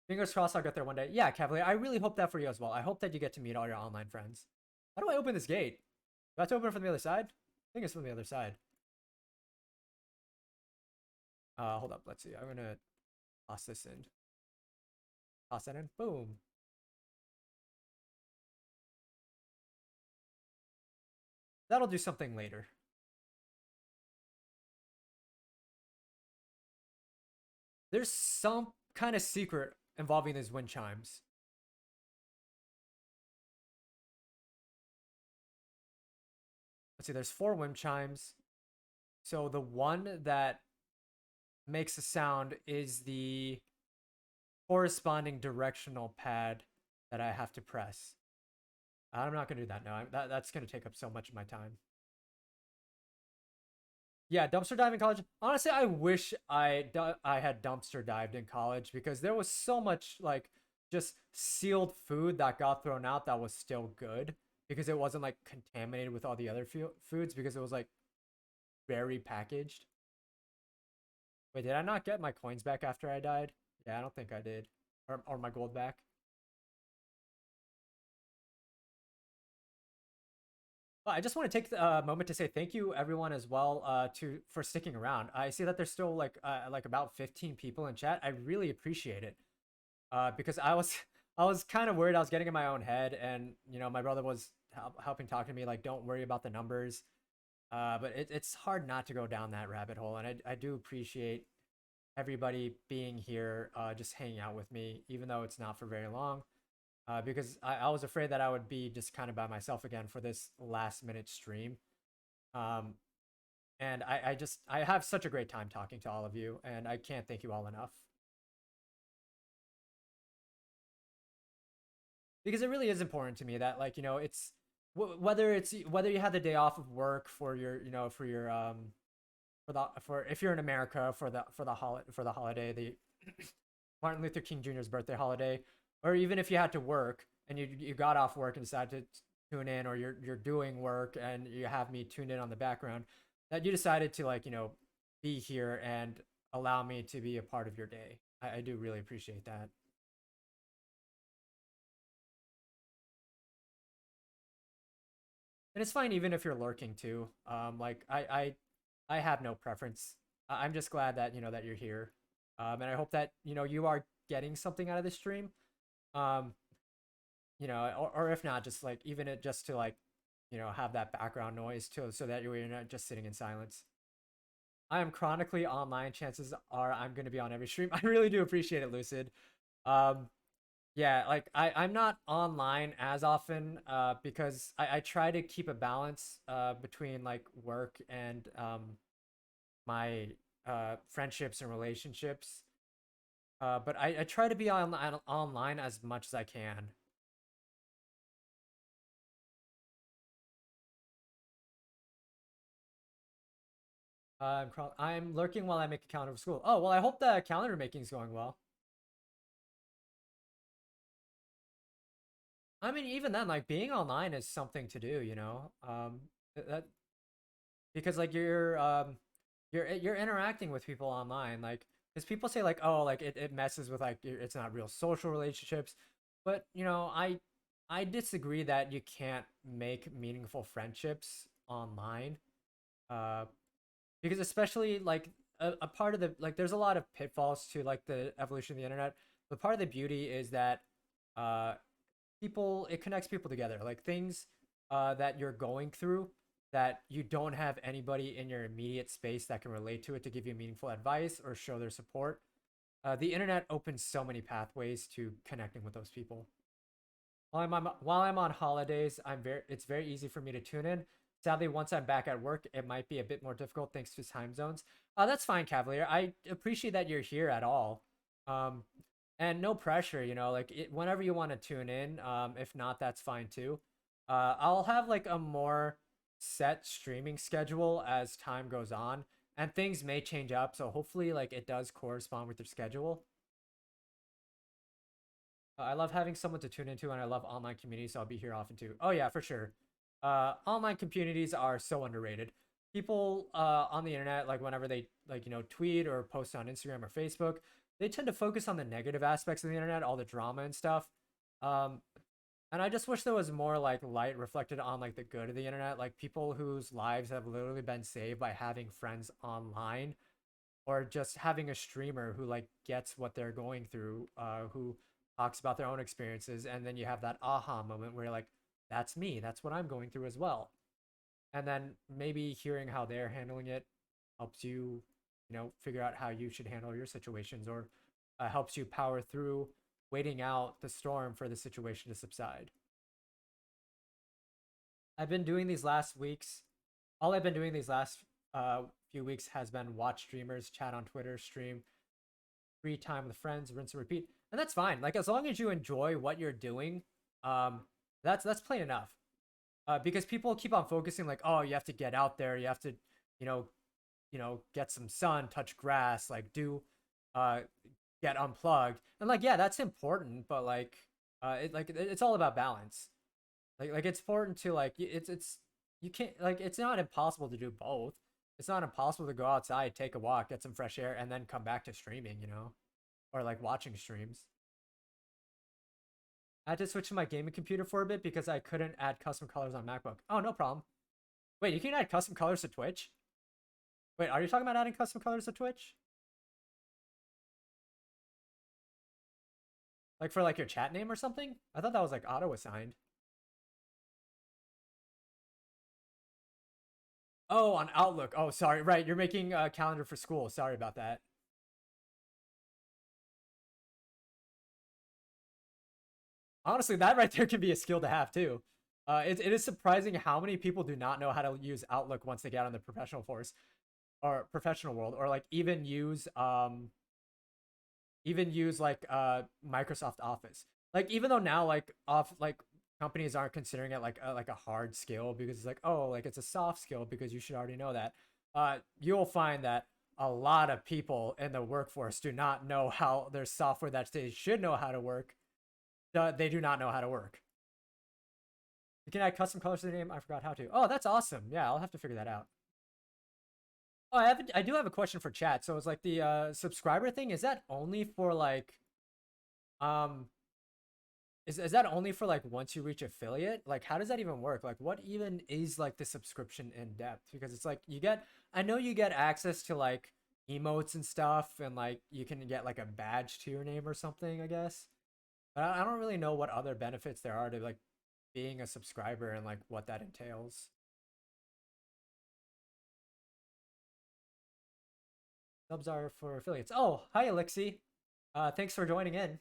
Fingers crossed I'll get there one day. Yeah, Cavalier. I really hope that for you as well. I hope that you get to meet all your online friends. How do I open this gate? Do I have to open it from the other side? I think it's from the other side. Hold up. Let's see. I'm gonna toss this in. Toss that in. Boom. That'll do something later. There's some kind of secret involving these wind chimes. Let's see, there's four wind chimes. So the one that makes a sound is the corresponding directional pad that I have to press. I'm not gonna do that now. That's gonna take up so much of my time. Yeah, dumpster dive in college. Honestly, I wish I had dumpster dived in college because there was so much like just sealed food that got thrown out that was still good because it wasn't like contaminated with all the other foods because it was like very packaged. Wait, did I not get my coins back after I died? Yeah, I don't think I did, or my gold back. Well, I just want to take a moment to say thank you everyone as well to for sticking around. I see that there's still like about 15 people in chat. I really appreciate it because I was kind of worried I was getting in my own head, and you know my brother was helping talk to me like don't worry about the numbers. But it's hard not to go down that rabbit hole, and I do appreciate everybody being here, just hanging out with me, even though it's not for very long. Because I was afraid that I would be just kind of by myself again for this last minute stream. Um, and I have such a great time talking to all of you, and I can't thank you all enough. Because it really is important to me that like you know it's whether you have the day off of work for your you know for if you're in America for the holiday the Martin Luther King Jr.'s birthday holiday, or even if you had to work and you got off work and decided to tune in, or you're doing work and you have me tuned in on the background, that you decided to like you know be here and allow me to be a part of your day. I do really appreciate that. And it's fine even if you're lurking too. Like I have no preference. I'm just glad that you know that you're here, and I hope that you know you are getting something out of this stream. Um, you know, or if not, just like even it just to like, you know, have that background noise too, so that you're not just sitting in silence. I am chronically online. Chances are I'm going to be on every stream. I really do appreciate it, Lucid. Um, yeah, like I'm not online as often because I try to keep a balance between like work and my friendships and relationships. But I try to be online as much as I can. I'm lurking while I make a calendar for school. Oh, well, I hope the calendar making is going well. I mean, even then, like being online is something to do, you know. That because like you're interacting with people online, like because people say like oh like it messes with like it's not real social relationships, but you know I disagree that you can't make meaningful friendships online. Uh, because especially like a part of the like there's a lot of pitfalls to like the evolution of the internet, but part of the beauty is that uh people it connects people together like things that you're going through that you don't have anybody in your immediate space that can relate to it to give you meaningful advice or show their support. The internet opens so many pathways to connecting with those people. While I'm on holidays, it's very easy for me to tune in. Sadly, once I'm back at work, it might be a bit more difficult thanks to time zones. That's fine, Cavalier. I appreciate that you're here at all. Um, and no pressure, you know, like whenever you want to tune in. If not, that's fine too. I'll have like a more set streaming schedule as time goes on, and things may change up. So hopefully, like it does correspond with your schedule. I love having someone to tune into, and I love online communities, so I'll be here often too. Oh yeah, for sure. Online communities are so underrated. People on the internet, like whenever they like you know tweet or post on Instagram or Facebook, they tend to focus on the negative aspects of the internet, all the drama and stuff. Um, and I just wish there was more like light reflected on like the good of the internet, like people whose lives have literally been saved by having friends online or just having a streamer who like gets what they're going through, who talks about their own experiences, and then you have that aha moment where you're like, "That's me. That's what I'm going through as well." and then maybe hearing how they're handling it helps you, figure out how you should handle your situations, or helps you power through waiting out the storm for the situation to subside. I've been doing these last weeks. All I've been doing these last few weeks has been watch streamers, chat on Twitter, stream, free time with friends, rinse and repeat, and that's fine. Like as long as you enjoy what you're doing, um, that's plain enough. Because people keep on focusing like, oh, you have to get out there, you have to, you know, get some sun, touch grass, like do, uh, get unplugged, and like yeah, that's important, but like, it's all about balance. Like it's important to like it's you can't like it's not impossible to do both. It's not impossible to go outside, take a walk, get some fresh air, and then come back to streaming, or like watching streams. I had to switch to my gaming computer for a bit because I couldn't add custom colors on MacBook. Oh, no problem. Wait, you can add custom colors to Twitch? Wait, are you talking about adding custom colors to Twitch? Like for like your chat name or something? I thought that was like auto assigned. Oh, on Outlook. Oh, sorry. Right, you're making a calendar for school. Sorry about that. Honestly, that right there can be a skill to have too. It is surprising how many people do not know how to use Outlook once they get on the professional force or professional world, or like even use like Microsoft Office. Like even though now like companies aren't considering it like a hard skill because it's like, oh, like it's a soft skill because you should already know that. You'll find that a lot of people in the workforce do not know how their software that they should know how to work. They do not know how to work. You can add custom colors to the name. I forgot how to. Oh, that's awesome. Yeah, I'll have to figure that out. Oh, I do have a question for chat. So it's like the subscriber thing. Is that only for like um is that only for like once you reach affiliate? Like how does that even work? Like what even is like the subscription in depth? Because it's like I know you get access to like emotes and stuff, and like you can get like a badge to your name or something, I guess. But I don't really know what other benefits there are to like being a subscriber and like what that entails. Subs are for affiliates. Oh, hi Elixir. Thanks for joining in.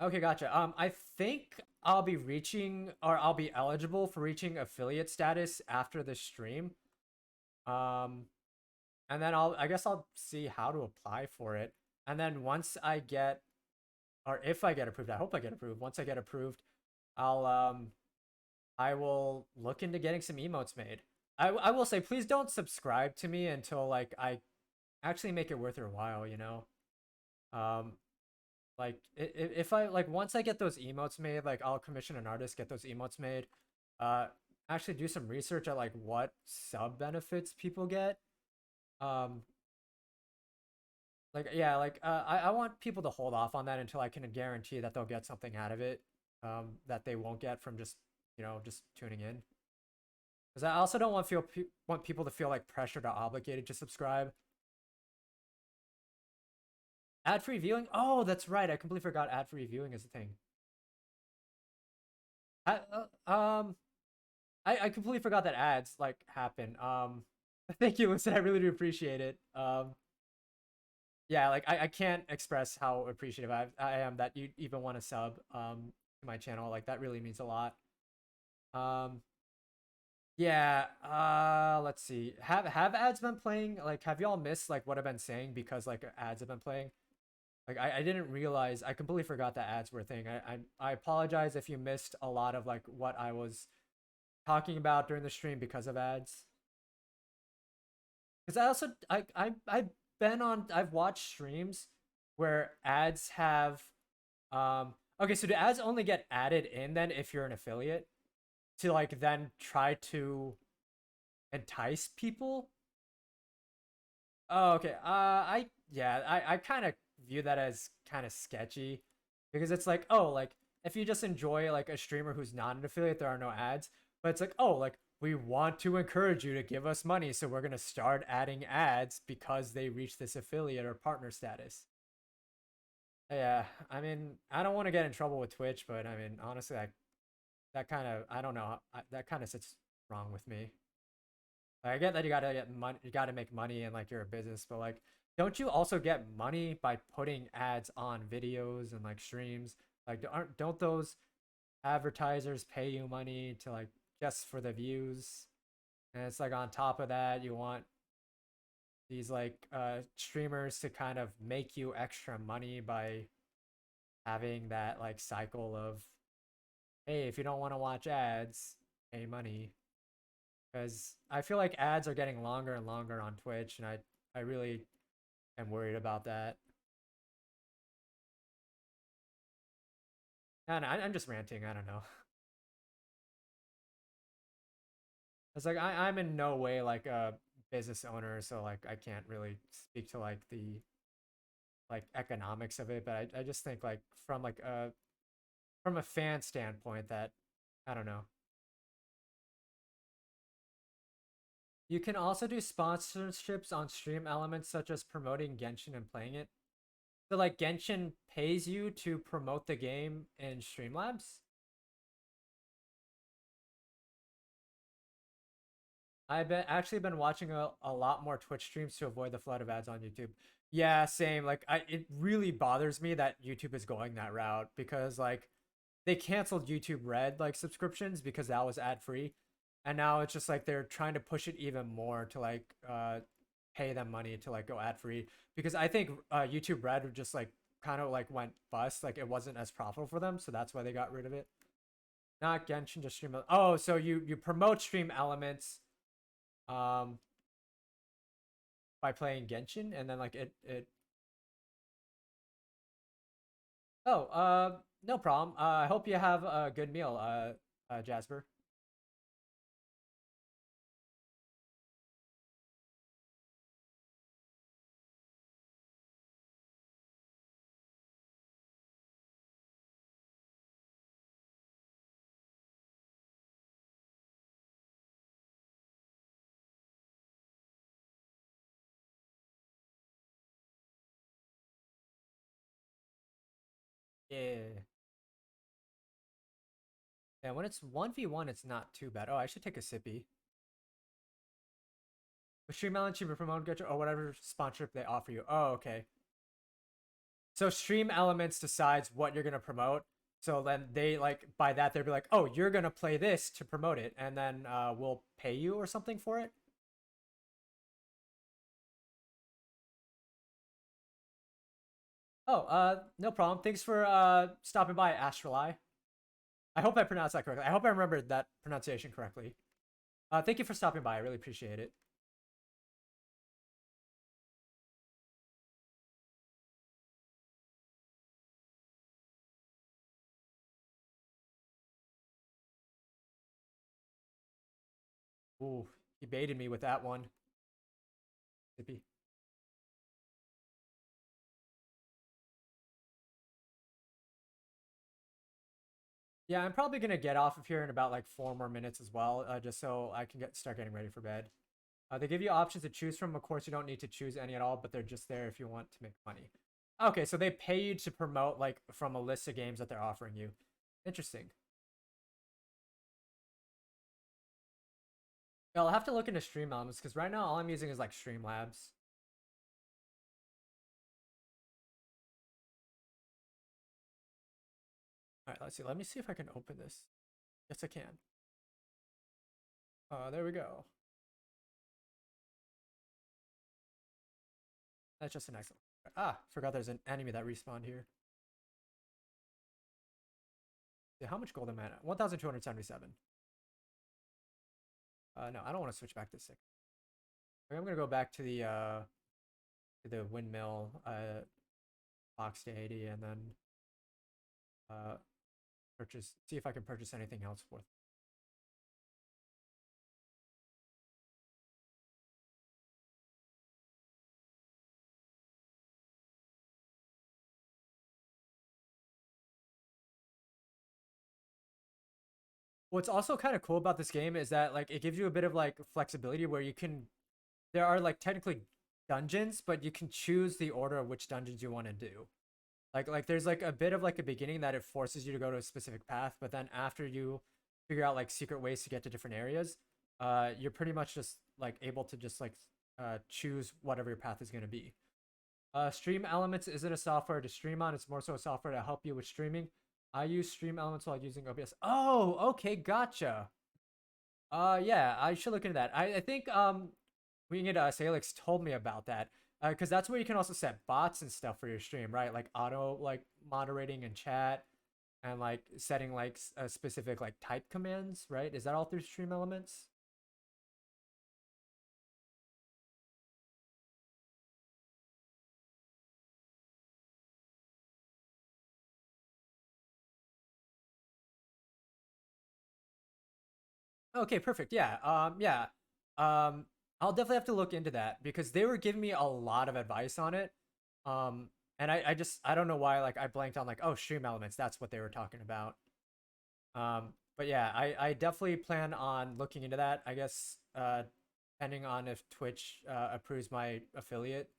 Okay, gotcha. I think I'll be reaching, or I'll be eligible for reaching affiliate status after the stream. Um, and then I guess I'll see how to apply for it. And then once I get, or if I get approved, I hope I get approved. Once I get approved, I'll I will look into getting some emotes made. I will say, please don't subscribe to me until like I actually make it worth your while. Um, like if I like once I get those emotes made, like I'll commission an artist, get those emotes made. Uh, Actually do some research at like what sub benefits people get. Um, like yeah, like I want people to hold off on that until I can guarantee that they'll get something out of it. That they won't get from just tuning in. Because I also don't want people to feel like pressured or obligated to subscribe. Ad free viewing? Oh, that's right. I completely forgot ad free viewing is a thing. I, I completely forgot that ads like happen. Thank you, Listen. I really do appreciate it. Yeah, like I can't express how appreciative I am that you even want to sub to my channel. Like that really means a lot. Um, yeah. Let's see. Have ads been playing? Like, have y'all missed like what I've been saying because like ads have been playing? Like I didn't realize. I completely forgot that ads were a thing. I apologize if you missed a lot of like what I was talking about during the stream because of ads. Because I also I've watched streams where ads have okay, so do ads only get added in then if you're an affiliate to like then try to entice people? Oh, okay. I kind of view that as kind of sketchy because it's like, oh, like if you just enjoy like a streamer who's not an affiliate, there are no ads. But it's like, oh, like we want to encourage you to give us money, so we're gonna start adding ads because they reach this affiliate or partner status. Yeah, I mean, I don't want to get in trouble with Twitch, but I mean, honestly, that kind of, I don't know, that kind of sits wrong with me. Like, I get that you gotta get money, you gotta make money, and like you're a business, but like, don't you also get money by putting ads on videos and like streams? Like, don't those advertisers pay you money to like just for the views? And it's like on top of that, you want these like streamers to kind of make you extra money by having that like cycle of, hey, if you don't want to watch ads, pay money. Because I feel like ads are getting longer and longer on Twitch, and I really am worried about that. And I'm just ranting. I don't know. It's like I'm in no way like a business owner, so like I can't really speak to like the like economics of it. But I just think like from a fan standpoint that I don't know. You can also do sponsorships on stream elements such as promoting Genshin and playing it. So like Genshin pays you to promote the game in Streamlabs. I've been actually been watching a lot more Twitch streams to avoid the flood of ads on YouTube. Yeah, same. Like it really bothers me that YouTube is going that route because like they canceled YouTube Red like subscriptions because that was ad free. And now it's just like they're trying to push it even more to like pay them money to like go ad free because I think YouTube Red just like kind of like went bust, like it wasn't as profitable for them, so that's why they got rid of it. Not Genshin, just stream. Oh, so you promote stream elements um by playing Genshin, and then like it. Oh, no problem. I hope you have a good meal, Jasper. Yeah. Yeah, when it's 1v1, it's not too bad. Oh, I should take a sippy. With Stream Elements, you promote Gacha or whatever sponsorship they offer you. Oh, okay. So Stream Elements decides what you're gonna promote. So then they like by that they'll be like, oh, you're gonna play this to promote it, and then we'll pay you or something for it. Oh, no problem. Thanks for stopping by, Astrali. I hope I pronounced that correctly. I hope I remembered that pronunciation correctly. Thank you for stopping by. I really appreciate it. Ooh, he baited me with that one. Zippy. Yeah, I'm probably gonna get off of here in about like 4 more minutes as well, just so I can start getting ready for bed. They give you options to choose from. Of course, you don't need to choose any at all, but they're just there if you want to make money. Okay, so they pay you to promote like from a list of games that they're offering you. Interesting. Yeah, I'll have to look into Stream Elements because right now all I'm using is like Streamlabs. All right, let's see. Let me see if I can open this. Yes, I can. There we go. That's just a nice little. Ah, forgot there's an enemy that respawned here. Yeah, how much gold am I at? 1,277. No, I don't want to switch back to 6. Okay, I'm gonna go back to the windmill box to 80 and then uh see if I can purchase anything else worth. What's also kind of cool about this game is that like it gives you a bit of like flexibility where you can there are like technically dungeons, but you can choose the order of which dungeons you want to do. Like there's like a bit of like a beginning that it forces you to go to a specific path, but then after you figure out like secret ways to get to different areas, you're pretty much just like able to just like choose whatever your path is going to be. Stream Elements isn't a software to stream on. It's more so a software to help you with streaming. I use Stream Elements while using OBS. Oh, okay, gotcha. Yeah, I should look into that. I think Winged Salix told me about that. Because that's where you can also set bots and stuff for your stream, right? Like auto like moderating and chat, and like setting like a specific like type commands, right? Is that all through Stream Elements? Okay, perfect. Yeah. Yeah. Um, I'll definitely have to look into that because they were giving me a lot of advice on it. Um, and I just I don't know why like I blanked on like, oh, Stream Elements, that's what they were talking about. But yeah, I definitely plan on looking into that. I guess depending on if Twitch approves my affiliate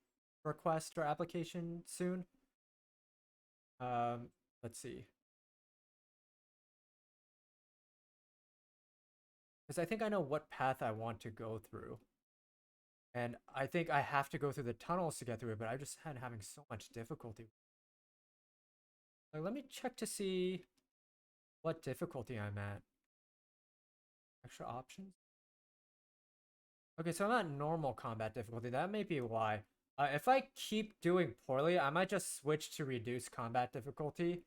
request or application soon. Um, let's see. Because I think I know what path I want to go through. And I think I have to go through the tunnels to get through it, but I just had having so much difficulty. Like, let me check to see what difficulty I'm at. Extra options? Okay, so I'm at normal combat difficulty. That may be why. If I keep doing poorly, I might just switch to reduced combat difficulty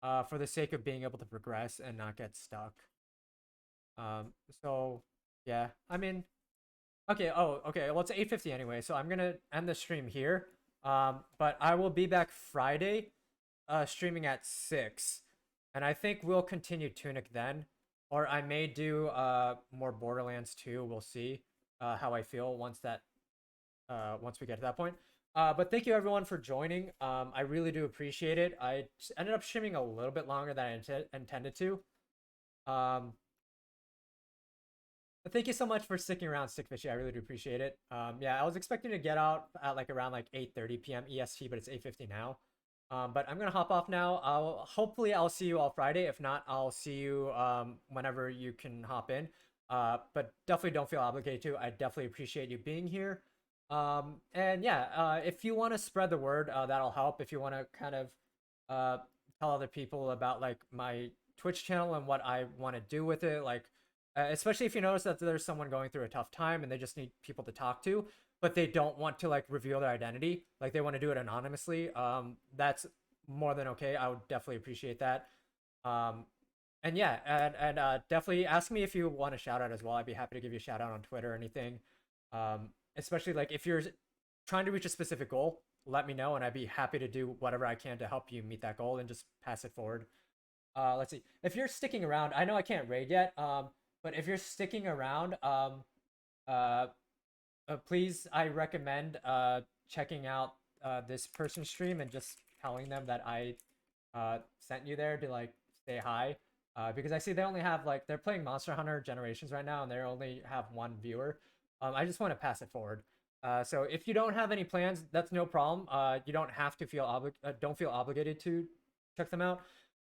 for the sake of being able to progress and not get stuck. So, yeah. I mean, okay, oh, okay, well, it's 8:50 anyway, so I'm gonna end the stream here. But I will be back Friday, streaming at 6. And I think we'll continue Tunic then. Or I may do more Borderlands 2. We'll see how I feel once we get to that point. But thank you everyone for joining. I really do appreciate it. I ended up streaming a little bit longer than I intended to. But thank you so much for sticking around, Stickfishy. I really do appreciate it. Yeah, I was expecting to get out at like around like 8:30 p.m. EST, but it's 8:50 now. But I'm gonna hop off now. Hopefully I'll see you all Friday. If not, I'll see you whenever you can hop in. But definitely don't feel obligated to. I definitely appreciate you being here. And yeah, if you want to spread the word, that'll help. If you want to kind of tell other people about like my Twitch channel and what I want to do with it, like especially if you notice that there's someone going through a tough time and they just need people to talk to, but they don't want to like reveal their identity, like they want to do it anonymously. That's more than okay. I would definitely appreciate that. Um, and yeah, and definitely ask me if you want a shout out as well. I'd be happy to give you a shout out on Twitter or anything. Especially like if you're trying to reach a specific goal, let me know and I'd be happy to do whatever I can to help you meet that goal and just pass it forward. Let's see. If you're sticking around, I know I can't raid yet. But if you're sticking around, uh, please, I recommend checking out this person's stream and just telling them that I sent you there to like say hi. Because I see they only have like they're playing Monster Hunter Generations right now and they only have one viewer. I just want to pass it forward. So if you don't have any plans, that's no problem. You don't have to feel don't feel obligated to check them out.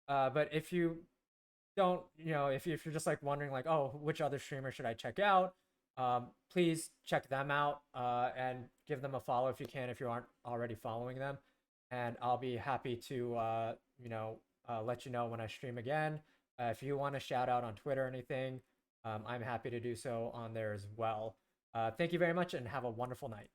But if you don't, if you're just like wondering like, oh, which other streamer should I check out? Please check them out and give them a follow if you can, if you aren't already following them. And I'll be happy to, let you know when I stream again. If you want to shout out on Twitter or anything, I'm happy to do so on there as well. Thank you very much and have a wonderful night.